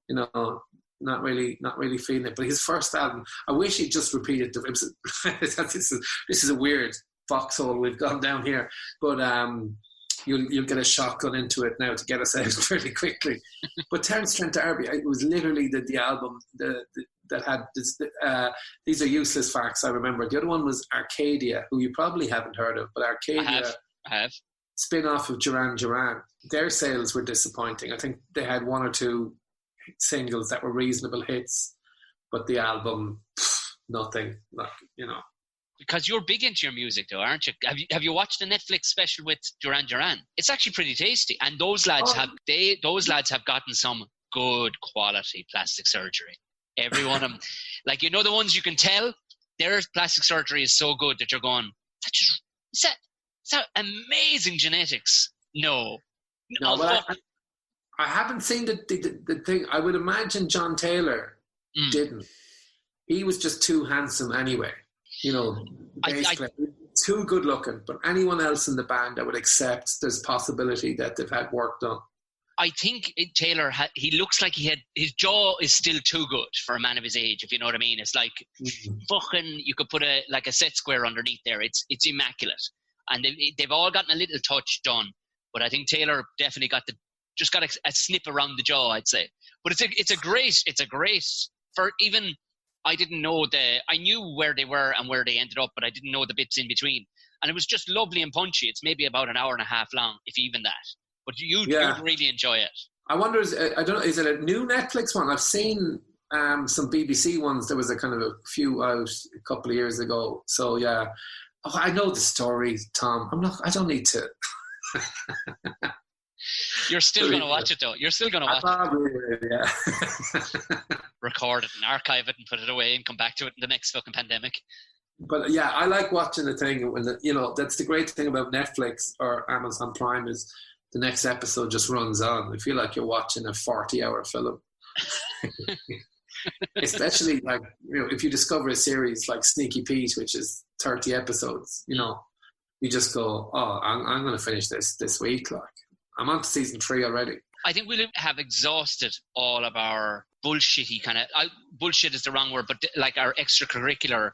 not really feeling it. But his first album, I wish he'd just repeated. This is a weird foxhole we've gone down here. But you'll get a shotgun into it now to get us out fairly quickly. But Terence Trent D'Arby, it was literally the album that had this, these are useless facts, I remember. The other one was Arcadia, who you probably haven't heard of, but Arcadia, I have. spin-off of Duran Duran. Their sales were disappointing. I think they had one or two singles that were reasonable hits, but the album, nothing. Like, Because you're big into your music, though, aren't you? Have you watched the Netflix special with Duran Duran? It's actually pretty tasty, and those lads have gotten some good quality plastic surgery. Every one of them, like the ones you can tell, their plastic surgery is so good that you're going, is that amazing genetics? No, well, I haven't seen the thing. I would imagine John Taylor didn't. He was just too handsome anyway. Basically, too good looking. But anyone else in the band, I would accept there's possibility that they've had work done. I think Taylor, he looks like his jaw is still too good for a man of his age, if you know what I mean. It's like fucking, you could put a set square underneath there. It's immaculate. And they've all gotten a little touch done. But I think Taylor definitely got a snip around the jaw, I'd say. But it's a great for even. I didn't know I knew where they were and where they ended up, but I didn't know the bits in between. And it was just lovely and punchy. It's maybe about an hour and a half long, if even that. But you'd really enjoy it. I wonder, is it a new Netflix one? I've seen some BBC ones. There was a kind of a few out a couple of years ago. So yeah, I know the story, Tom. I don't need to. You're still going to watch it, though. You're still going to watch it. Yeah. Record it and archive it and put it away and come back to it in the next fucking pandemic. But yeah, I like watching the thing when that's the great thing about Netflix or Amazon Prime is the next episode just runs on. I feel like you're watching a 40-hour film. Especially like, if you discover a series like Sneaky Pete, which is 30 episodes, you just go, oh, I'm going to finish this week. Like, I'm on to season 3 already. I think we'll have exhausted all of our bullshitty kind of... bullshit is the wrong word, but like our extracurricular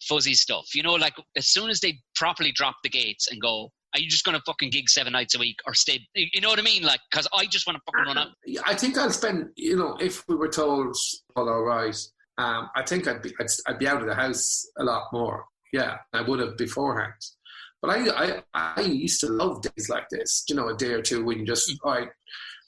fuzzy stuff. Like as soon as they properly drop the gates and go, are you just going to fucking gig 7 nights a week or stay... You know what I mean? Like, because I just want to fucking run out. I think I'll spend... if we were told, all right, I think I'd be out of the house a lot more. Yeah, I would have beforehand. But I used to love days like this, a day or two when you just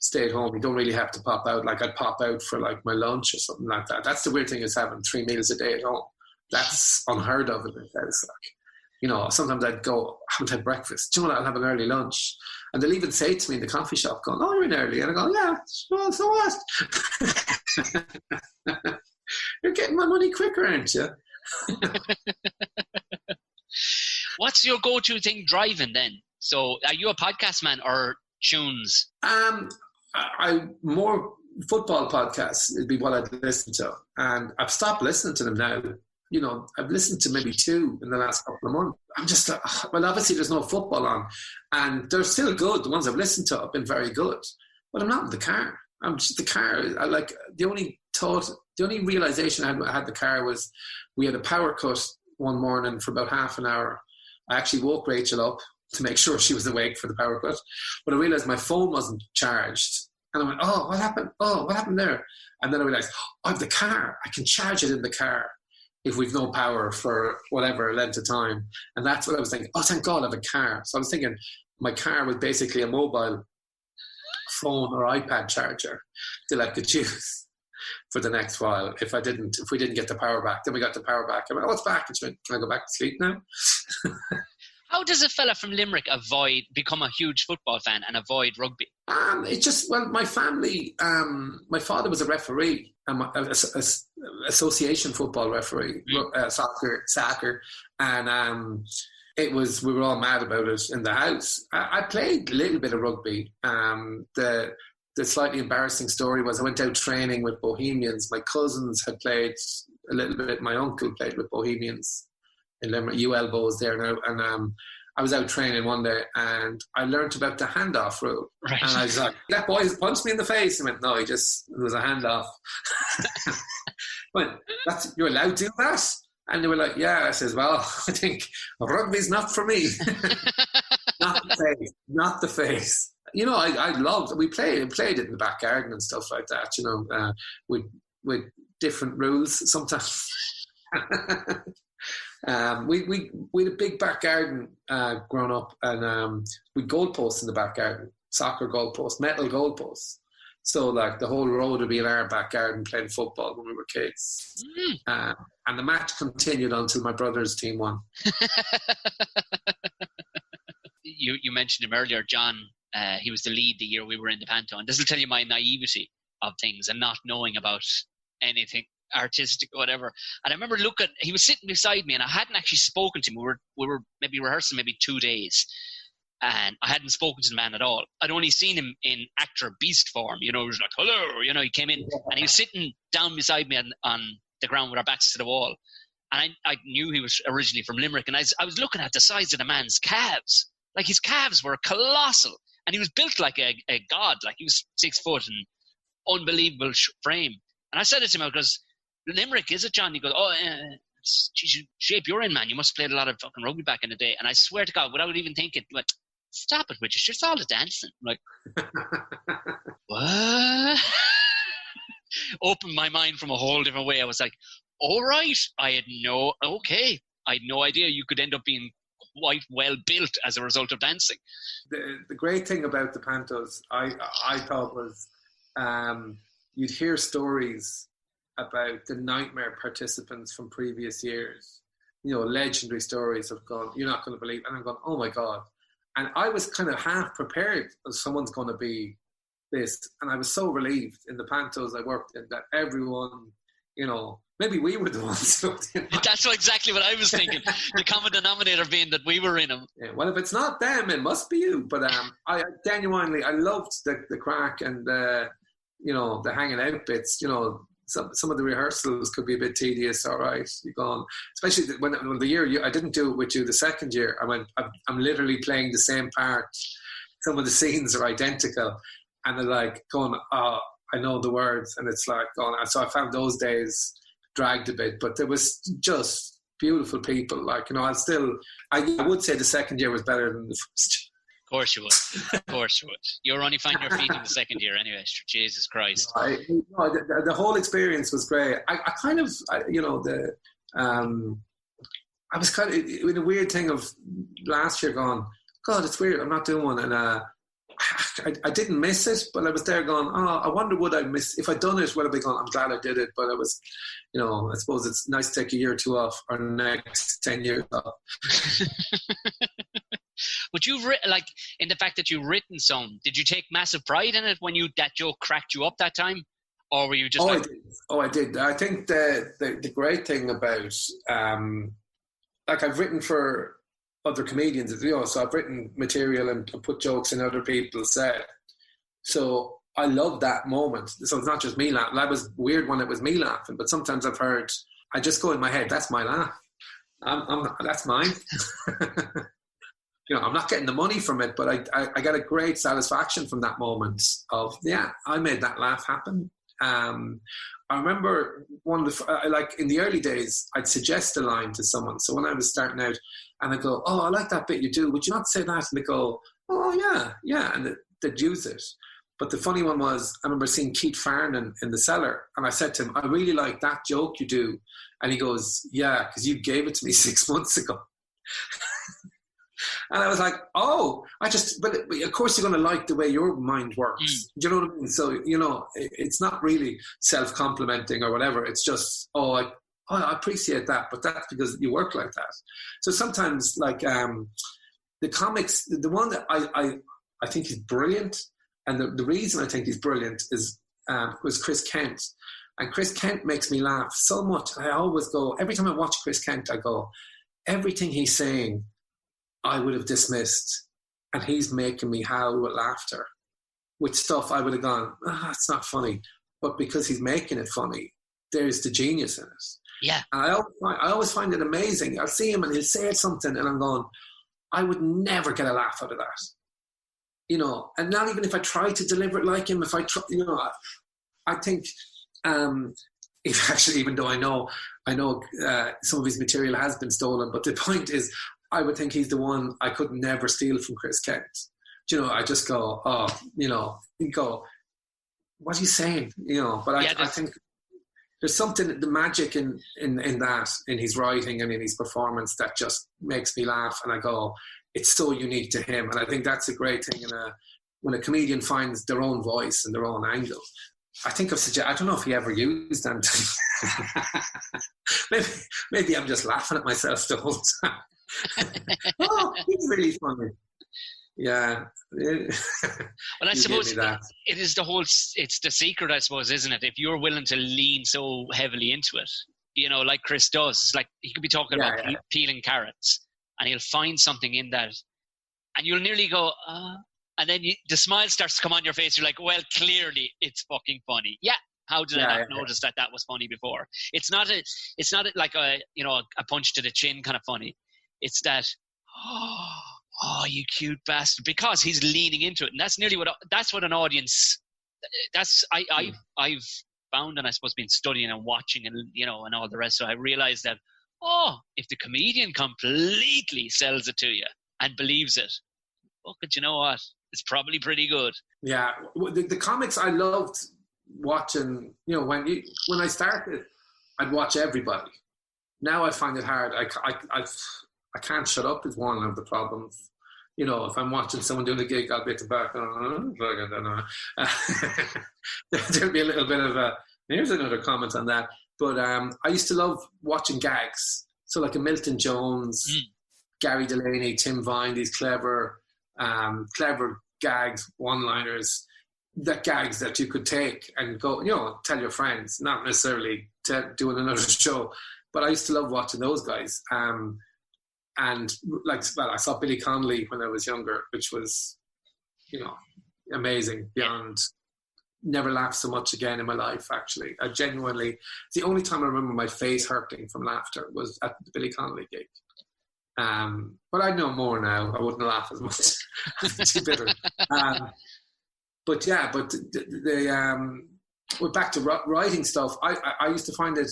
stay at home. You don't really have to pop out. Like I'd pop out for like my lunch or something like that. That's the weird thing is having 3 meals a day at home. That's unheard of in this house. Like, sometimes I'd go, I haven't had breakfast. Do you know what? I'll have an early lunch. And they'll even say to me in the coffee shop, going, oh, you're in early. And I go, yeah, well, so what? You're getting my money quicker, aren't you? What's your go-to thing driving then? So are you a podcast man or tunes? I more football podcasts would be what I'd listen to. And I've stopped listening to them now. I've listened to maybe 2 in the last couple of months. I'm just like, well, obviously there's no football on. And they're still good. The ones I've listened to have been very good. But I'm not in the car. I'm just the car. The only realization I had the car was we had a power cut one morning for about half an hour. I actually woke Rachel up to make sure she was awake for the power cut. But I realised my phone wasn't charged. And I went, oh, what happened? Oh, what happened there? And then I realised, I have the car. I can charge it in the car if we've no power for whatever length of time. And that's what I was thinking. Oh, thank God I have a car. So I was thinking my car was basically a mobile phone or iPad charger that I could choose for the next while if we didn't get the power back. Then we got the power back. I went, oh, it's back. And she went, can I go back to sleep now? How does a fella from Limerick become a huge football fan and avoid rugby? It's just, my family, my father was a referee, association football referee, soccer, and we were all mad about it in the house. I played a little bit of rugby. The slightly embarrassing story was I went out training with Bohemians. My cousins had played a little bit. My uncle played with Bohemians in Limerick. Elbows there now. And I was out training one day and I learnt about the handoff rule. Right. And I was like, that boy has punched me in the face. He went, no, it was a handoff. But you're allowed to do that? And they were like, yeah. I says, well, I think rugby's not for me. Not the face. Not the face. You know, I loved. We played it in the back garden and stuff like that. You know, with different rules sometimes. We had a big back garden growing up, and we goalposts in the back garden, soccer goalposts, metal goalposts. So like the whole road would be in our back garden playing football when we were kids. And the match continued until my brother's team won. You mentioned him earlier, John. He was the lead the year we were in the Panto, and this will tell you my naivety of things and not knowing about anything artistic or whatever. And I remember he was sitting beside me, and I hadn't actually spoken to him. We were maybe rehearsing maybe 2 days, and I hadn't spoken to the man at all. I'd only seen him in actor beast form. You know, he was like, hello. You know, he came in and he was sitting down beside me on the ground with our backs to the wall. And I knew he was originally from Limerick, and I was looking at the size of the man's calves. Like, his calves were colossal, and he was built like a god. Like, he was 6 foot and unbelievable frame. And I said it to him, because Limerick, is it, John? He goes, geez, shape you're in, man. You must have played a lot of fucking rugby back in the day. And I swear to God, without even thinking, like, stop it, Richard. It's all the dancing. I'm like, what? Opened my mind from a whole different way. I was like, all right. I had no idea you could end up being quite well built as a result of dancing. The great thing about the Pantos, I thought, was you'd hear stories about the nightmare participants from previous years. You know, legendary stories of going, you're not going to believe. And I'm going, oh my God. And I was kind of half prepared that someone's going to be this. And I was so relieved in the Pantos I worked in that everyone, you know, maybe we were the ones. That's exactly what I was thinking. The common denominator being that we were in them. Yeah, well, if it's not them, it must be you. But I genuinely, I loved the crack and you know, the hanging out bits. You know, some of the rehearsals could be a bit tedious. All right, you go on, especially when the year I didn't do it with you the second year. I'm literally playing the same part. Some of the scenes are identical, and they're like going, oh, I know the words, and it's like going. So I found those days dragged a bit, but there was just beautiful people. Like, you know, I would say the second year was better than the first. Of course you would. Of course you would. You'll only find your feet in the second year anyway. Jesus Christ. The whole experience was great. I was kind of in a weird thing of last year going, God, it's weird. I'm not doing one. And I didn't miss it, but I was there going, I wonder would I miss, if I'd done it, would I be going, I'm glad I did it. But I was, you know, I suppose it's nice to take a year or two off, or next 10 years off. But you've written, like, in the fact that you've written some, did you take massive pride in it when that joke cracked you up that time? Or were you just I did. I think the great thing about, like, I've written for other comedians, you know, so I've written material and put jokes in other people's set. So I love that moment. So it's not just me laughing. That was weird when it was me laughing, but sometimes I've heard, I just go in my head, that's my laugh. That's mine. You know, I'm not getting the money from it, but I get a great satisfaction from that moment of, yeah, I made that laugh happen. I remember one of like in the early days, I'd suggest a line to someone. So when I was starting out, and I go, oh, I like that bit you do. Would you not say that? And they go, oh, yeah. And they'd use it. But the funny one was, I remember seeing Keith Farnan in the cellar, and I said to him, I really like that joke you do. And he goes, yeah, because you gave it to me 6 months ago. And I was like, but of course you're going to like the way your mind works. Do you know what I mean? So, you know, it's not really self-complimenting or whatever. It's just, I appreciate that, but that's because you work like that. So sometimes, like, the comics, the one that I think is brilliant, and the reason I think he's brilliant was Chris Kent. And Chris Kent makes me laugh so much. I always go, every time I watch Chris Kent, I go, everything he's saying, I would have dismissed, and he's making me howl with laughter. With stuff I would have gone, it's not funny. But because he's making it funny, there's the genius in it. Yeah. And I always find it amazing. I'll see him and he'll say something and I'm going, I would never get a laugh out of that. You know, and not even if I try to deliver it like him, if I try, you know, I think, if actually, even though I know some of his material has been stolen, but the point is, I would think he's the one I could never steal from Chris Kent. Do you know, I just go, oh, you know, you go, what are you saying? You know, but I think there's something, the magic in that, in his writing and in his performance, that just makes me laugh. And I go, it's so unique to him. And I think that's a great thing when a comedian finds their own voice and their own angle. I think I don't know if he ever used them. maybe I'm just laughing at myself the whole time. Oh, he's really funny. Yeah. Well, I suppose it is it's the secret, I suppose, isn't it? If you're willing to lean so heavily into it, you know, like Chris does, like he could be talking about peeling carrots, and he'll find something in that, and you'll nearly go, and then the smile starts to come on your face. You're like, well, clearly it's fucking funny. Yeah. How did I not notice that was funny before? It's not like a punch to the chin kind of funny. It's that, oh, you cute bastard, because he's leaning into it. And that's nearly that's what an audience, I've found, and I suppose been studying and watching and, you know, and all the rest. So I realized that, if the comedian completely sells it to you and believes it, but you know what? It's probably pretty good. Yeah. The comics I loved watching, you know, when I started, I'd watch everybody. Now I find it hard. I can't shut up is one of the problems. You know, if I'm watching someone doing a gig, I'll be at the back. There'll be a little bit of here's another comment on that. But I used to love watching gags. So like a Milton Jones, Gary Delaney, Tim Vine, these clever gags, one-liners, gags that you could take and go, you know, tell your friends, not necessarily doing another show. But I used to love watching those guys. And I saw Billy Connolly when I was younger, which was, you know, amazing. Beyond, never laughed so much again in my life. Actually, I genuinely, the only time I remember my face hurting from laughter was at the Billy Connolly gig. But I know more now. I wouldn't laugh as much. Too bitter. But we're back to writing stuff. I used to find it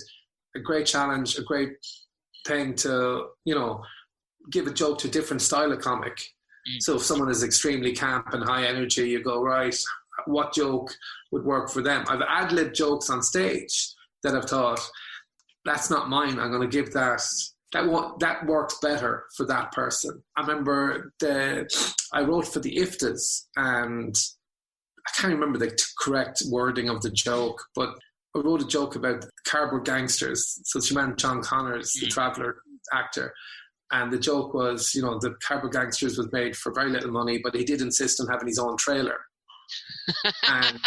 a great challenge, a great thing to, you know, give a joke to a different style of comic. So if someone is extremely camp and high energy, you go, right, what joke would work for them? I've ad-lib jokes on stage that I've thought, that's not mine. I'm going to give that works better for that person. I remember I wrote for the IFTAs, and I can't remember the correct wording of the joke, but I wrote a joke about cardboard gangsters. So it's your man John Connors, the Traveller actor. And the joke was, you know, the Cardboard Gangsters was made for very little money, but he did insist on having his own trailer. And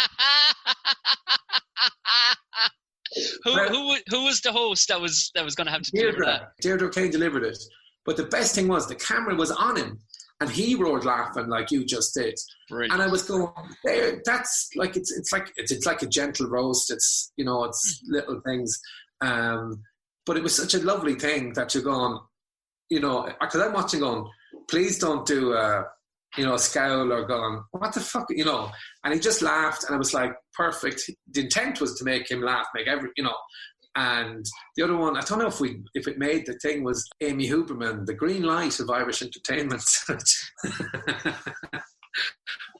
who was the host that was going to have to deliver that? Deirdre O'Kane delivered it. But the best thing was the camera was on him, and he roared laughing like you just did. Brilliant. And I was going, that's like it's like a gentle roast. It's, you know, it's little things, but it was such a lovely thing that you're going, you know, because I'm watching going, please don't do a scowl or going, what the fuck, you know. And he just laughed, and I was like, perfect. The intent was to make him laugh, you know. And the other one, I don't know if it made the thing, was Amy Huberman, the green light of Irish entertainment,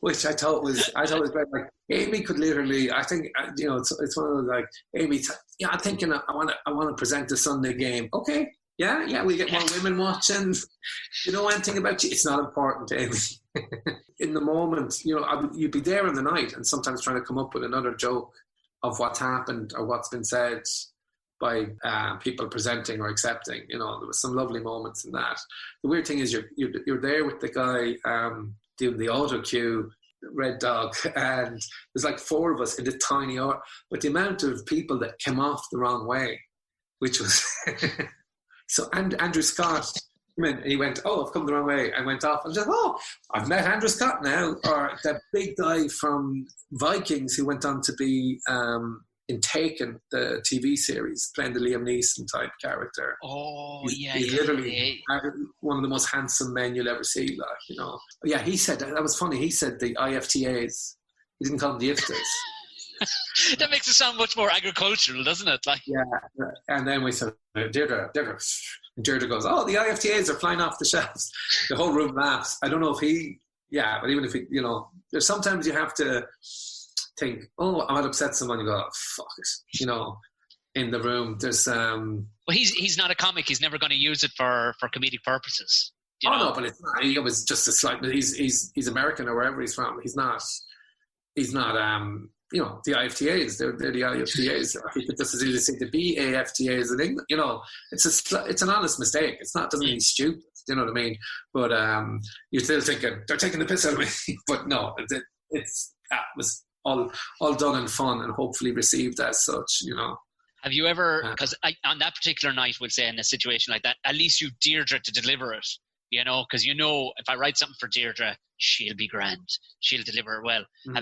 which I thought was very, like, Amy could literally, I think, you know, it's one of those, like, Amy, I'm thinking I want to present the Sunday game. Okay. Yeah, we get more women watching. You know anything about you? It's not important, Amy. In the moment, you know, you'd be there in the night and sometimes trying to come up with another joke of what's happened or what's been said by people presenting or accepting. You know, there was some lovely moments in that. The weird thing is you're there with the guy doing the auto cue, Red Dog, and there's like four of us in the tiny but the amount of people that came off the wrong way, which was... So Andrew Scott, he went, oh, I've come the wrong way. I went off and said, oh, I've met Andrew Scott now. Or that big guy from Vikings who went on to be in Taken, the TV series, playing the Liam Neeson type character. Oh, he's literally one of the most handsome men you'll ever see. Like, you know. Yeah, he said, that was funny. He said the IFTAs. He didn't call them the IFTAs. That makes it sound much more agricultural, doesn't it? Like, yeah, and then we said, Deirdre, And Deirdre goes, "Oh, the IFTAs are flying off the shelves." The whole room laughs. I don't know if but even if there's sometimes you have to think, "Oh, I might upset someone." You go, "Oh, fuck it," in the room. There's Well, he's not a comic. He's never going to use it for comedic purposes. No, but it's not. It was just a slight. He's American or wherever he's from. He's not. The IFTAs. They're the IFTAs. I think it's just as easy to say the BAFTAs in England. It's an honest mistake. It's not. Doesn't mean he's stupid. You know what I mean? But you're still thinking they're taking the piss out of me. But no, that was all done in fun and hopefully received as such. Have you ever? Because on that particular night, we'll say in a situation like that, at least you Deirdre to deliver it. Because if I write something for Deirdre, she'll be grand. She'll deliver it well. Mm-hmm.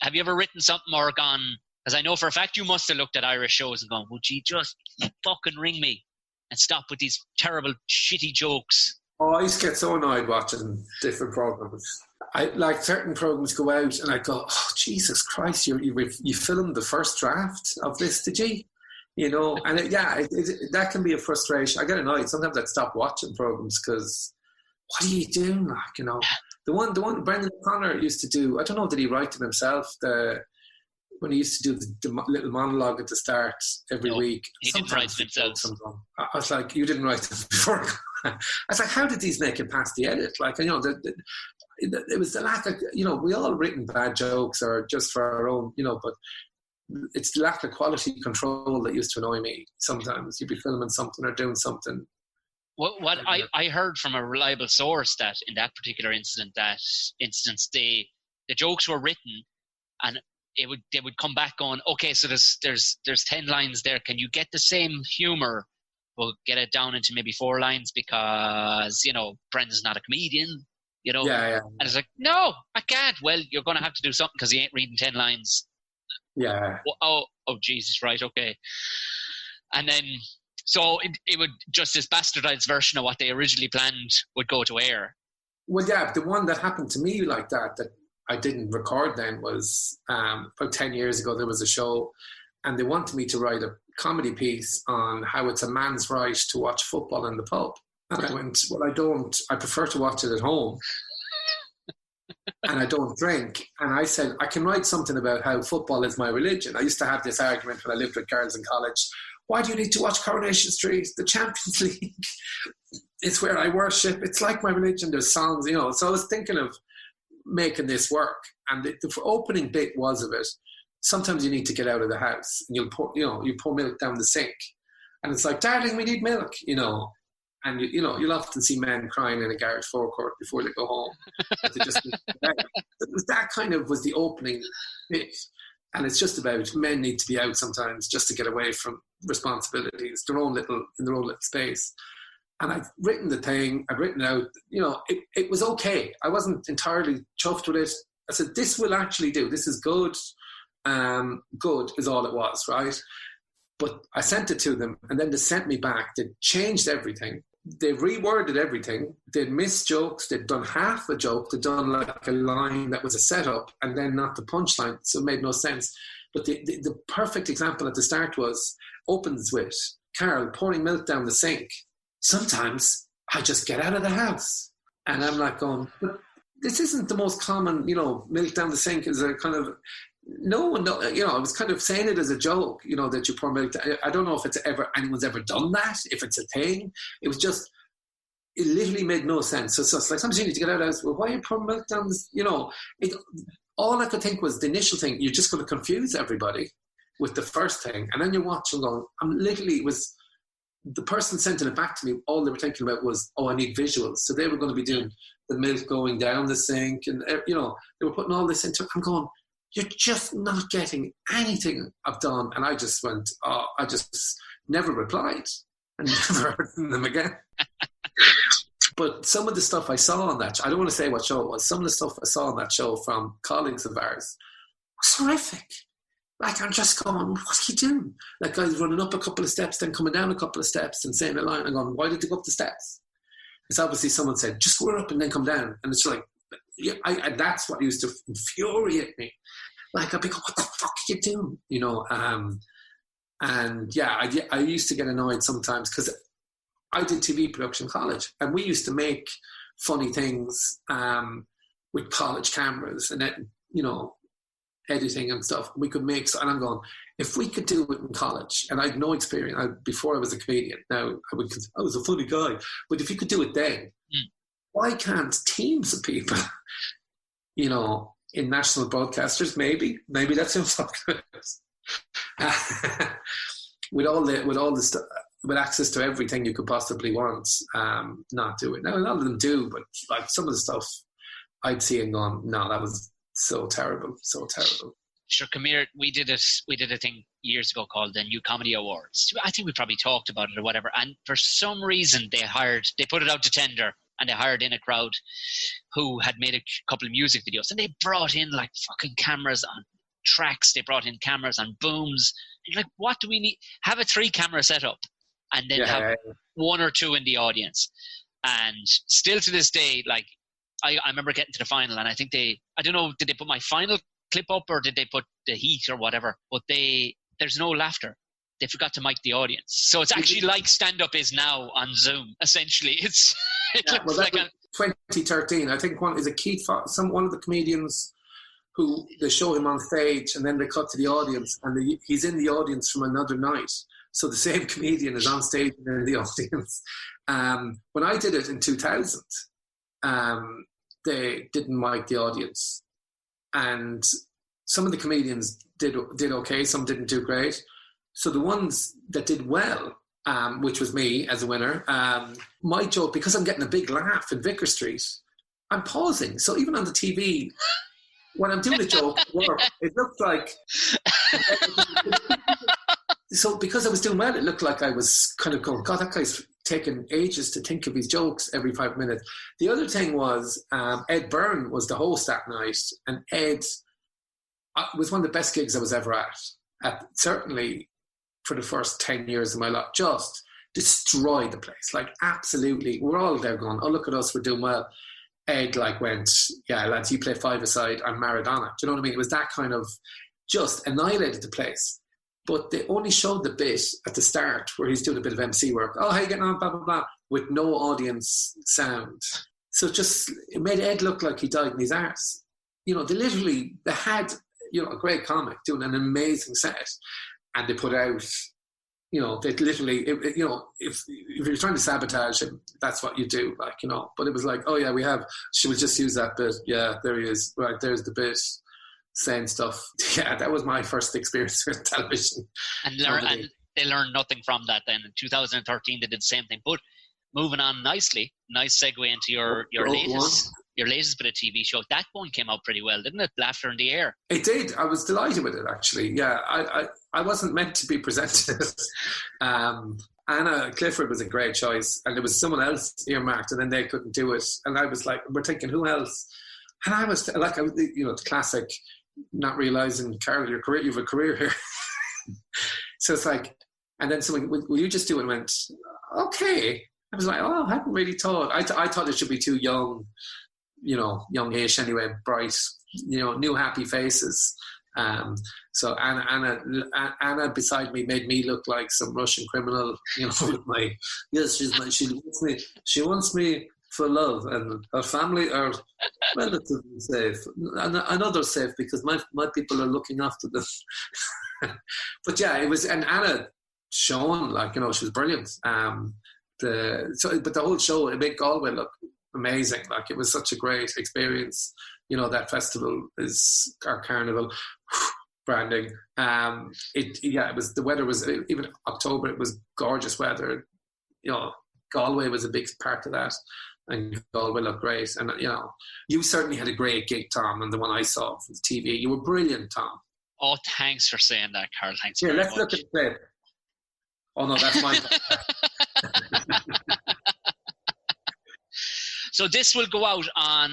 Have you ever written something or gone? Because I know for a fact you must have looked at Irish shows and gone, "Would you just fucking ring me and stop with these terrible, shitty jokes?" Oh, I used to get so annoyed watching different programs. Certain programs go out and I go, "Oh, Jesus Christ, you filmed the first draft of this, did you?" And that can be a frustration. I get annoyed. Sometimes I'd stop watching programs because what are you doing? The one Brendan O'Connor used to do, I don't know, did he write them himself? When he used to do the little monologue at the start every week. He didn't write them himself. I was like, you didn't write them before. I was like, how did these make it past the edit? It was the lack of, we all written bad jokes or just for our own, but it's the lack of quality control that used to annoy me. Sometimes you'd be filming something or doing something. What I heard from a reliable source that in that particular instance, the jokes were written and they would come back going, "Okay, so there's 10 lines there. Can you get the same humor? We'll get it down into maybe 4 lines because Brendan's not a comedian." Yeah. And it's like, "No, I can't." "Well, you're going to have to do something because he ain't reading 10 lines." Yeah. Oh, Jesus, right, okay. And then, so it would just this bastardized version of what they originally planned would go to air. Well, yeah, the one that happened to me like that I didn't record then was about 10 years ago. There was a show and they wanted me to write a comedy piece on how it's a man's right to watch football in the pub. And I went, "Well, I don't. I prefer to watch it at home. And I don't drink." And I said, "I can write something about how football is my religion." I used to have this argument when I lived with girls in college. "Why do you need to watch Coronation Street? The Champions League. It's where I worship. It's like my religion. There's songs, So I was thinking of making this work. And the opening bit was of it. Sometimes you need to get out of the house and you pour milk down the sink. And it's like, "Darling, we need milk," And you'll often see men crying in a garage forecourt before they go home. That kind of was the opening bit, and it's just about men need to be out sometimes just to get away from responsibilities, in their own little space. And I've written the thing, I've written out. It was okay. I wasn't entirely chuffed with it. I said, "This will actually do. This is good. Good is all it was, right?" But I sent it to them, and then they sent me back. They changed everything. They reworded everything. They'd missed jokes. They'd done half a joke. They'd done like a line that was a setup and then not the punchline. So it made no sense. But the perfect example at the start opens with Karl pouring milk down the sink. "Sometimes I just get out of the house." And I'm like going, "But this isn't the most common, milk down the sink is a kind of..." No one, I was kind of saying it as a joke, that you pour milk. I don't know if anyone's ever done that, if it's a thing. It literally made no sense. So it's like, sometimes you need to get out of the house. "Well, why are you pouring milk down this?" All I could think was the initial thing, you're just going to confuse everybody with the first thing. And then you're watching going, the person sending it back to me, all they were thinking about was, "Oh, I need visuals." So they were going to be doing the milk going down the sink and, they were putting all this into it. I'm going, "You're just not getting anything I've done." And I just went, I just never replied and never heard from them again. But some of the stuff I saw on that, I don't want to say what show it was, some of the stuff I saw on that show from colleagues of ours was horrific. Like, I'm just going, "What are you doing?" Like, guys running up a couple of steps, then coming down a couple of steps and saying a line and going, "Why did they go up the steps?" It's obviously someone said, "Just go up and then come down." And it's like, that's what used to infuriate me. Like, I'd be going, "What the fuck are you doing?" And yeah, I used to get annoyed sometimes because I did TV production in college, and we used to make funny things with college cameras and editing and stuff. We could make, and I'm going, if we could do it in college, and I had no experience before I was a comedian. Now I was a funny guy, but if you could do it then, why can't teams of people, in national broadcasters, maybe that's with all the stuff, with access to everything you could possibly want, not do it. Now a lot of them do, but like some of the stuff I'd see and gone, no, that was so terrible. Sure, come here. We did a thing years ago called the New Comedy Awards. I think we probably talked about it or whatever. And for some reason, they put it out to tender, and they hired in a crowd who had made a couple of music videos, and they brought in like fucking cameras on tracks. They brought in cameras on booms. And you're like, what do we need? Have a 3-camera setup, and then have one or two in the audience. And still to this day, like I remember getting to the final, and I think I don't know, did they put my final clip up or did they put the heat or whatever? But there's no laughter. They forgot to mic the audience. So it's actually like stand-up is now on Zoom, essentially. It looks like 2013. I think one of the comedians who they show him on stage and then they cut to the audience and he's in the audience from another night. So the same comedian is on stage and in the audience. When I did it in 2000, they didn't mic the audience. And some of the comedians did okay, some didn't do great. So the ones that did well, which was me as a winner, my joke, because I'm getting a big laugh in Vicar Street, I'm pausing. So even on the TV, when I'm doing a joke, it looked like... So because I was doing well, it looked like I was kind of going, God, that guy's taking ages to think of his jokes every 5 minutes. The other thing was Ed Byrne was the host that night, and Ed was one of the best gigs I was ever at certainly for the first 10 years of my life. Just destroyed the place, like absolutely. We're all there going, oh, look at us, we're doing well. Ed went, yeah, lads, you play 5-a-side, I'm Maradona. Do you know what I mean? It was that kind of, just annihilated the place. But they only showed the bit at the start where he's doing a bit of MC work. Oh, how you getting on, blah, blah, blah, with no audience sound. So it made Ed look like he died in his arse. They had, a great comic doing an amazing set. And they put out, they literally, if you're trying to sabotage him, that's what you do, But it was like, oh yeah, should we just use that bit? Yeah, there he is. Right, there's the bit. Saying stuff. Yeah, that was my first experience with television. And they learned nothing from that then. In 2013, they did the same thing. But moving on nicely, nice segue into your latest bit of TV show. That one came out pretty well, didn't it? Laughter in the Air. It did. I was delighted with it, actually. Yeah, I wasn't meant to be presented. Anna Clifford was a great choice, and there was someone else earmarked, and then they couldn't do it. And I was like, we're thinking, who else? And I was like, the classic, not realising, Karl, you have a career here. So it's like, and then someone, will you just do it? And went, okay. I was like, oh, I hadn't really thought. I thought it should be too young, youngish anyway, bright, new happy faces. So Anna beside me made me look like some Russian criminal, with my, yes, she wants me for love, and her family are relatively safe, and others safe because my people are looking after them. But yeah, it was, and Anna shone she was brilliant. But the whole show, it made Galway look amazing. It was such a great experience. That festival is our carnival branding. It was, the weather was, even October, it was gorgeous weather. Galway was a big part of that. And Galway looked great. And, you certainly had a great gig, Tom, and the one I saw from TV. You were brilliant, Tom. Oh, thanks for saying that, Karl. Thanks very much. Let's look at the clip. Oh, no, that's mine. So this will go out on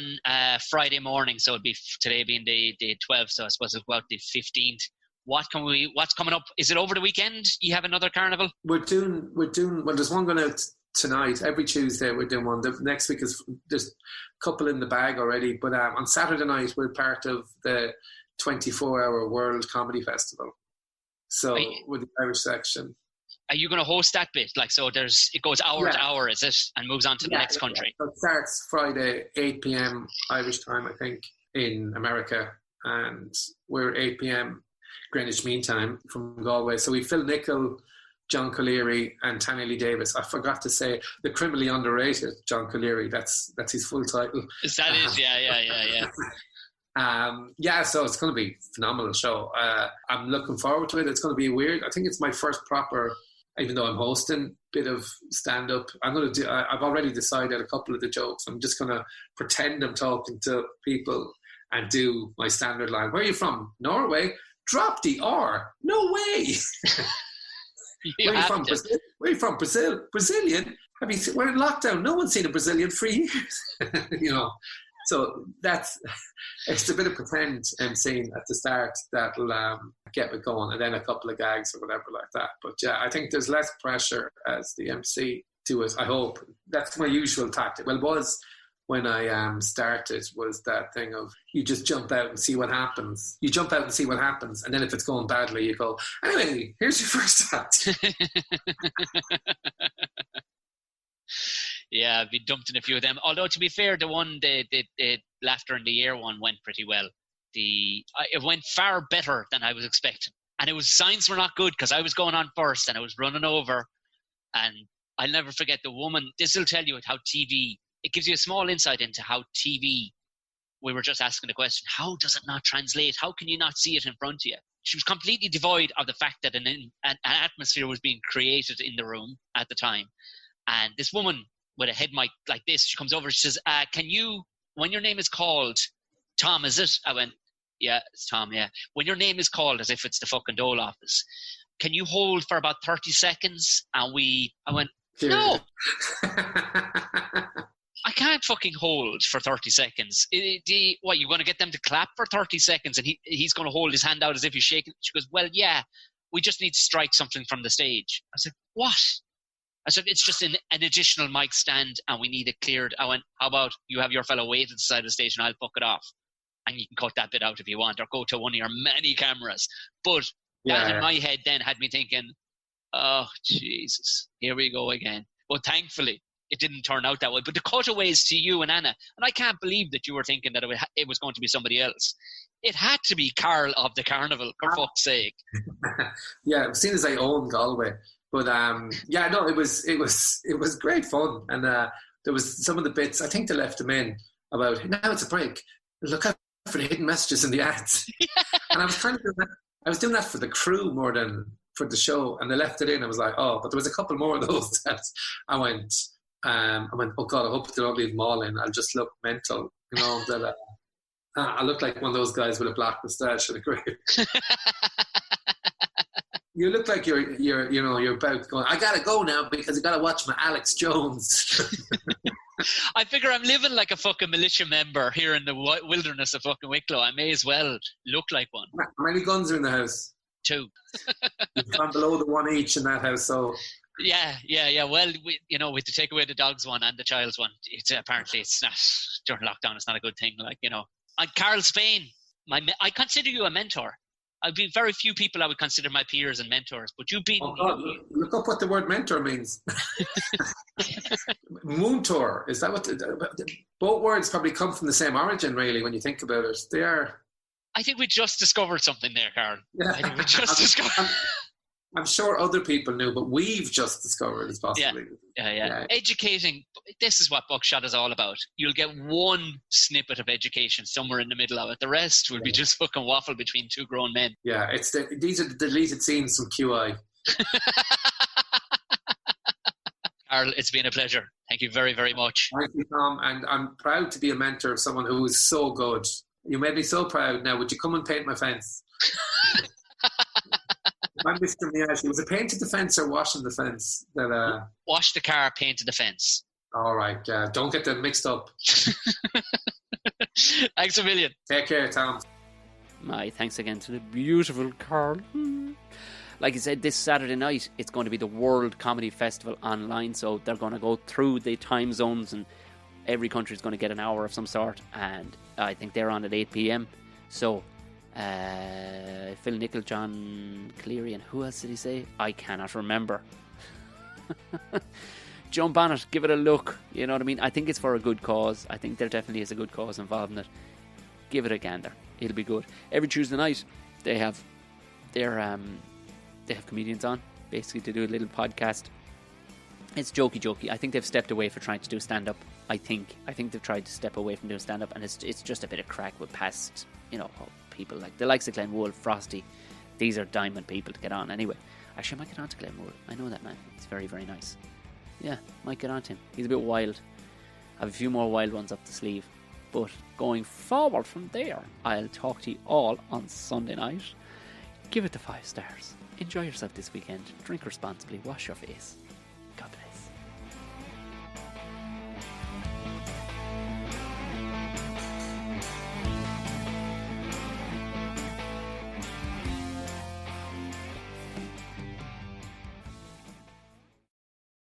Friday morning. So it'll be today being the 12th. So I suppose it'll go out the 15th. What's coming up? Is it over the weekend? You have another carnival? We're doing, well, there's one going out tonight. Every Tuesday we're doing one. The next week there's a couple in the bag already. But on Saturday night we're part of the 24-hour World Comedy Festival. So with the Irish section. Are you going to host that bit? Like, so it goes hour to hour, is it? And moves on to the next country. So it starts Friday, 8 p.m. Irish time, I think, in America. And we're 8 p.m. Greenwich Mean Time from Galway. So we Phil Nichol, John Colleary and Tanya Lee Davis. I forgot to say the criminally underrated John Colleary. That's his full title. Is that it? Yeah. So it's going to be a phenomenal show. I'm looking forward to it. It's going to be weird. I think it's my first proper, even though I'm hosting, bit of stand-up. I've already decided a couple of the jokes. I'm just going to pretend I'm talking to people and do my standard line. Where are you from? Norway? Drop the R. No way. Where are you from? Brazil? Where are you from? Brazil? Brazilian? We're in lockdown. No one's seen a Brazilian for years. So it's a bit of pretend scene at the start that'll get me going, and then a couple of gags or whatever like that. But yeah, I think there's less pressure as the MC to it. I hope that's my usual tactic. Well, it was when I started, was that thing of you just jump out and see what happens. You jump out and see what happens, and then if it's going badly, you go, anyway, here's your first act. Yeah, I've been dumped in a few of them. Although, to be fair, the one, the Laughter in the Air one went pretty well. It went far better than I was expecting. And signs were not good because I was going on first and I was running over. And I'll never forget the woman. This will tell you how TV, it gives you a small insight into how TV, we were just asking the question, how does it not translate? How can you not see it in front of you? She was completely devoid of the fact that an atmosphere was being created in the room at the time. And this woman with a head mic like this, she comes over, she says, can you, when your name is called, Tom, is it? I went, yeah, it's Tom, yeah. When your name is called, as if it's the fucking Dole office, can you hold for about 30 seconds? And I went, no. I can't fucking hold for 30 seconds. What, you're going to get them to clap for 30 seconds and he's going to hold his hand out as if he's shaking? She goes, well, yeah, we just need to strike something from the stage. I said, what? I said, it's just an additional mic stand and we need it cleared. I went, how about you have your fellow wait at the side of the stage and I'll fuck it off. And you can cut that bit out if you want or go to one of your many cameras. But that in my head then had me thinking, oh, Jesus, here we go again. But thankfully, it didn't turn out that way. But the cutaways to you and Anna, and I can't believe that you were thinking that it was going to be somebody else. It had to be Karl of the Carnival, for fuck's sake. Yeah, as soon as I owned Galway. But it was great fun, and there was some of the bits. I think they left them in about now it's a break. Look out for the hidden messages in the ads. And I was trying to do that. I was doing that for the crew more than for the show, and they left it in. I was like, oh, but there was a couple more of those that I went, oh God, I hope they don't leave them all in. I'll just look mental, that I look like one of those guys with a black moustache and a grey. You look like you're about going, I gotta go now because I gotta watch my Alex Jones. I figure I'm living like a fucking militia member here in the wilderness of fucking Wicklow. I may as well look like one. How many guns are in the house? 2. You've gone below the 1 each in that house, so. Yeah. Well, we had to take away the dog's one and the child's one. Apparently it's not, during lockdown, it's not a good thing. And Karl Spain, I consider you a mentor. I'd be very few people I would consider my peers and mentors, but you've been... Oh God, look up what the word mentor means. Moontor, is that what... both words probably come from the same origin, really, when you think about it. They are... I think we just discovered something there, Karl. Yeah. I think we just discovered... I'm sure other people knew, but we've just discovered it's possibly. Yeah. Educating, this is what Buckshot is all about. You'll get one snippet of education somewhere in the middle of it. The rest will be just fucking waffle between 2 grown men. Yeah, these are the deleted scenes from QI. Karl, it's been a pleasure. Thank you very, very much. Thank you, Tom. And I'm proud to be a mentor of someone who is so good. You made me so proud. Now, would you come and paint my fence? I'm Mr. Miyashi. Was it painted the fence or washing the fence? Wash the car, painted the fence. All right. Don't get them mixed up. Thanks a million. Take care, Tom. My thanks again to the beautiful Karl. Like I said, this Saturday night, it's going to be the World Comedy Festival online. So they're going to go through the time zones and every country is going to get an hour of some sort. And I think they're on at 8 p.m. So... if Phil Nichol, John Cleary, and who else did he say? I cannot remember. Jump on it, give it a look. You know what I mean? I think it's for a good cause. I think there definitely is a good cause involved in it. Give it a gander. It'll be good. Every Tuesday night they have comedians on, basically, to do a little podcast. It's jokey. I think they've stepped away for trying to do stand up. I think they've tried to step away from doing stand up, and it's just a bit of crack with past, people like the likes of Glenn Wool, Frosty. These are diamond people to get on. Anyway, actually, I might get on to Glenn Wool. I know that man. He's very, very nice. Yeah, might get on to him. He's a bit wild. I have a few more wild ones up the sleeve. But going forward from there, I'll talk to you all on Sunday night. Give it the 5 stars. Enjoy yourself this weekend. Drink responsibly. Wash your face.